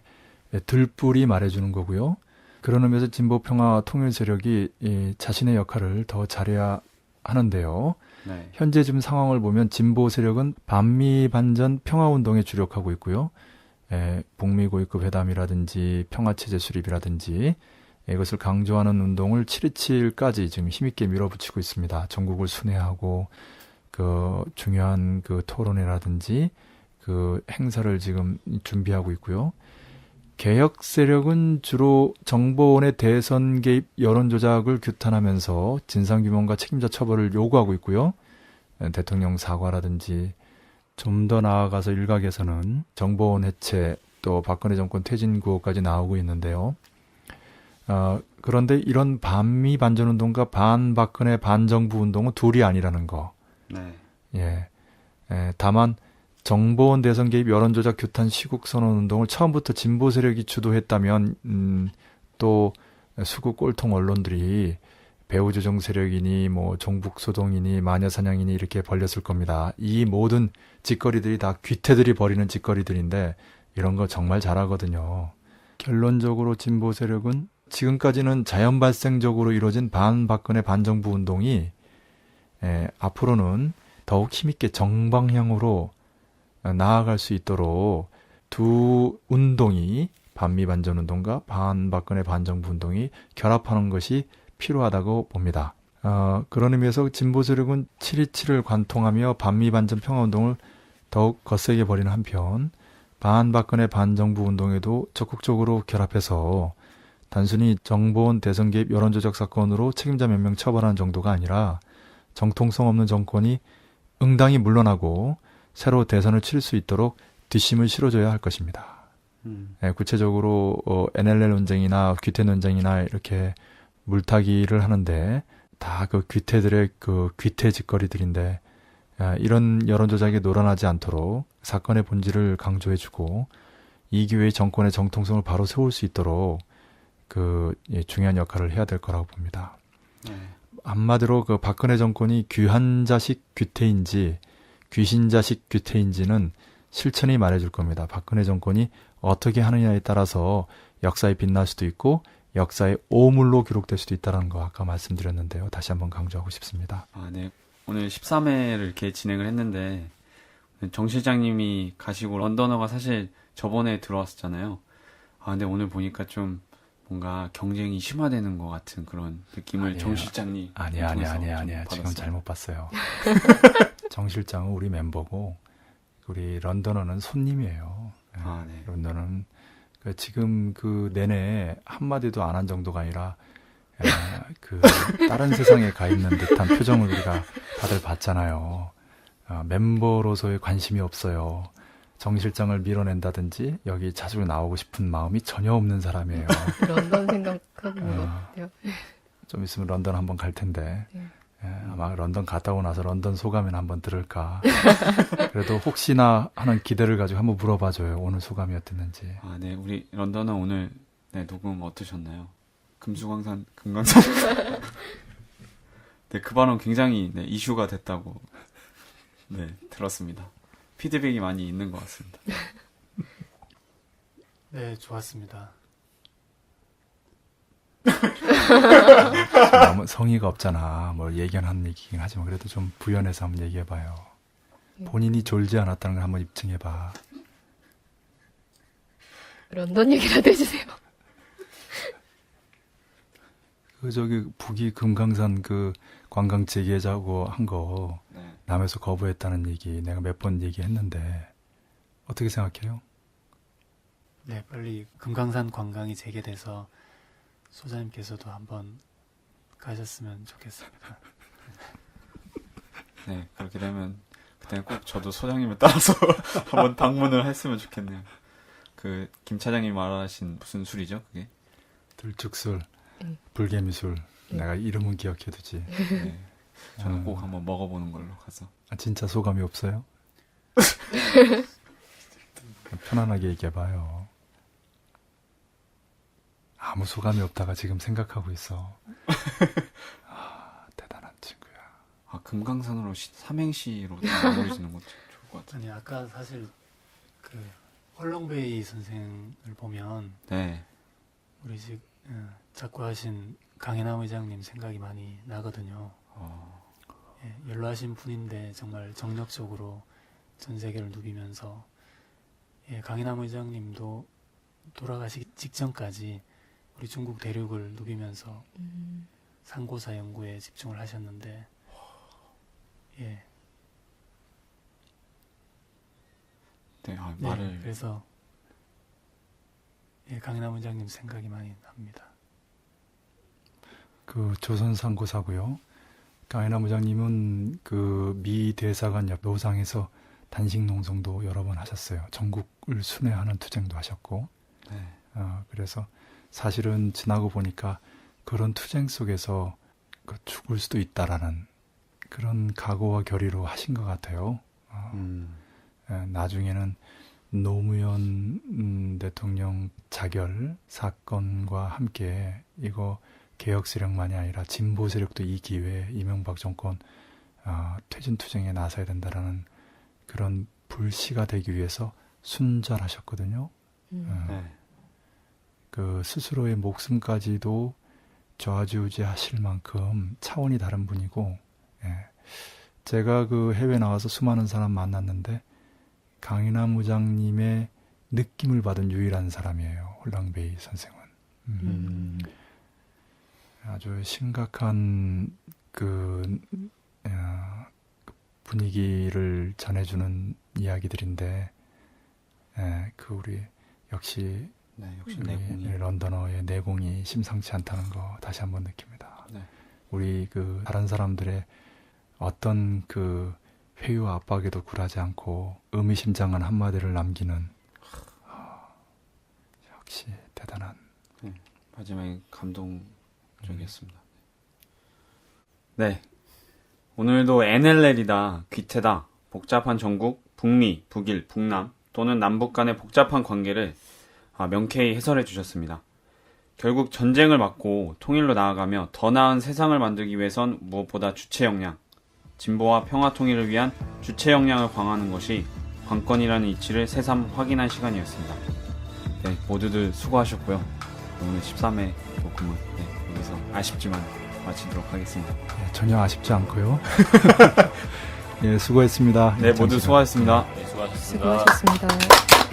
들불이 말해주는 거고요. 그런 의미에서 진보평화통일 세력이 자신의 역할을 더 잘해야 하는데요. 네. 현재 지금 상황을 보면 진보 세력은 반미 반전 평화운동에 주력하고 있고요. 북미 고위급 회담이라든지 평화체제 수립이라든지 이것을 강조하는 운동을 7.27까지 지금 힘있게 밀어붙이고 있습니다. 전국을 순회하고 그 중요한 그 토론회라든지 그 행사를 지금 준비하고 있고요. 개혁 세력은 주로 정보원의 대선 개입 여론 조작을 규탄하면서 진상규명과 책임자 처벌을 요구하고 있고요. 대통령 사과라든지 좀 더 나아가서 일각에서는 정보원 해체 또 박근혜 정권 퇴진 구호까지 나오고 있는데요. 그런데 이런 반미 반전 운동과 반박근혜 반정부 운동은 둘이 아니라는 거. 네. 예. 다만 정보원 대선 개입 여론조작 규탄 시국선언 운동을 처음부터 진보 세력이 주도했다면 또 수구 꼴통 언론들이 배후조정 세력이니 뭐 종북소동이니 마녀사냥이니 이렇게 벌렸을 겁니다. 이 모든 짓거리들이 다 귀태들이 벌이는 짓거리들인데 이런 거 정말 잘하거든요. 결론적으로 진보 세력은 지금까지는 자연 발생적으로 이루어진 반박근혜 반정부 운동이 앞으로는 더욱 힘있게 정방향으로 나아갈 수 있도록 두 운동이 반미 반전 운동과 반박근혜 반정부 운동이 결합하는 것이 필요하다고 봅니다. 그런 의미에서 진보 세력은 7.27을 관통하며 반미 반전 평화 운동을 더욱 거세게 벌이는 한편 반박근혜 반정부 운동에도 적극적으로 결합해서 단순히 정보원 대선 개입 여론조작 사건으로 책임자 몇 명 처벌하는 정도가 아니라 정통성 없는 정권이 응당히 물러나고 새로 대선을 치를 수 있도록 뒷심을 실어줘야 할 것입니다. 구체적으로 NLL 논쟁이나 귀태 논쟁이나 이렇게 물타기를 하는데 다 그 귀태들의 그 귀태 짓거리들인데 이런 여론조작에 놀아나지 않도록 사건의 본질을 강조해주고 이 기회에 정권의 정통성을 바로 세울 수 있도록 그 중요한 역할을 해야 될 거라고 봅니다. 한마디로 그 박근혜 정권이 귀한자식 귀태인지 귀신자식 귀태인지는 실천이 말해줄 겁니다. 박근혜 정권이 어떻게 하느냐에 따라서 역사에 빛날 수도 있고 역사의 오물로 기록될 수도 있다는 거 아까 말씀드렸는데요. 다시 한번 강조하고 싶습니다. 아, 네. 오늘 13회를 이렇게 진행을 했는데 정 실장님이 가시고 런던어가 사실 저번에 들어왔었잖아요. 아, 근데 오늘 보니까 좀 뭔가 경쟁이 심화되는 것 같은 그런 느낌을 아니에요. 정 실장님 아니야. 받았어요. 지금 잘못 봤어요. 정 실장은 우리 멤버고 우리 런던어는 손님이에요. 예, 아, 네. 런던은 지금 그 내내 한마디도 안 한 정도가 아니라 그 다른 세상에 가 있는 듯한 표정을 우리가 다들 봤잖아요. 멤버로서의 관심이 없어요. 정 실장을 밀어낸다든지 여기 자주 나오고 싶은 마음이 전혀 없는 사람이에요. 런던 생각하고 있는 것 같아요. 좀 있으면 런던 한번 갈 텐데 네. 아마 런던 갔다 오고 나서 런던 소감이나 한번 들을까. 그래도 혹시나 하는 기대를 가지고 한번 물어봐줘요. 오늘 소감이 어땠는지. 아, 네. 우리 런던어 오늘 네, 녹음 어떠셨나요? 금강산. 네, 그 발언 굉장히 네, 이슈가 됐다고 네, 들었습니다. 피드백이 많이 있는 것 같습니다. 네, 좋았습니다. 너무 성의가 없잖아. 뭘 예견하는 얘기긴 하지만 그래도 좀 부연해서 한번 얘기해봐요. 본인이 졸지 않았다는 걸 한번 입증해봐. 런던 얘기라도 해주세요. 그 저기 북이 금강산 그 관광 재개자고 한 거 네. 남에서 거부했다는 얘기 내가 몇 번 얘기했는데 어떻게 생각해요? 네, 빨리 금강산 관광이 재개돼서 소장님께서도 한번 가셨으면 좋겠습니다. 네, 그렇게 되면 그때는 꼭 저도 소장님을 따라서 한번 방문을 했으면 좋겠네요. 그 김 차장님 말하신 무슨 술이죠, 그게? 들쭉술, 불개미술. 네. 내가 이름은 기억해두지. 네. 저는 꼭 한번 먹어보는 걸로 가서. 아, 진짜 소감이 없어요? 편안하게 얘기해봐요. 아무 소감이 없다가 지금 생각하고 있어. 아, 대단한 친구야. 아, 금강산으로 삼행시로 마무리지는 것도 좋을 것 같아요. 아니, 아까 사실 그 헐렁베이 선생을 보면 네. 우리 집 작고하신 강해남 의장님 생각이 많이 나거든요. 예, 연로하신 분인데 정말 정력적으로 전 세계를 누비면서 예, 강해남 의장님도 돌아가시기 직전까지 우리 중국 대륙을 누비면서 상고사 연구에 집중을 하셨는데 예, 네, 아, 네, 말을. 그래서 예, 강해남 의장님 생각이 많이 납니다. 그 조선 상고사고요. 강해남 의장님은 그 미 대사관 옆 노상에서 단식 농성도 여러 번 하셨어요. 전국을 순회하는 투쟁도 하셨고. 네. 그래서 사실은 지나고 보니까 그런 투쟁 속에서 죽을 수도 있다라는 그런 각오와 결의로 하신 것 같아요. 나중에는 노무현 대통령 자결 사건과 함께 이거 개혁 세력만이 아니라 진보 세력도 이 기회에 이명박 정권 퇴진 투쟁에 나서야 된다라는 그런 불씨가 되기 위해서 순절하셨거든요. 네. 그 스스로의 목숨까지도 좌지우지하실 만큼 차원이 다른 분이고, 예. 제가 그 해외 나와서 수많은 사람 만났는데 강인남 의장님의 느낌을 받은 유일한 사람이에요. 홀랑베이 선생은. 아주 심각한 그 분위기를 전해주는 이야기들인데, 예, 그 우리 역시 네, 역시 우리 내공이. 런던어의 내공이 심상치 않다는 거 다시 한번 느낍니다. 네. 우리 그 다른 사람들의 어떤 그 회유와 압박에도 굴하지 않고 의미심장한 한마디를 남기는 역시 대단한. 마지막에 감동적이었습니다. 네. 오늘도 NLL이다, 귀태다, 복잡한 전국, 북미, 북일, 북남 또는 남북 간의 복잡한 관계를 명쾌히 해설해 주셨습니다. 결국 전쟁을 막고 통일로 나아가며 더 나은 세상을 만들기 위해선 무엇보다 주체 역량, 진보와 평화 통일을 위한 주체 역량을 강화하는 것이 관건이라는 이치를 새삼 확인한 시간이었습니다. 네, 모두들 수고하셨고요. 오늘 13회 녹음은 여기서 아쉽지만 마치도록 하겠습니다. 예, 전혀 아쉽지 않고요. 예, 수고했습니다. 네, 모두 수고하셨습니다. 네, 수고하셨습니다. 수고하셨습니다.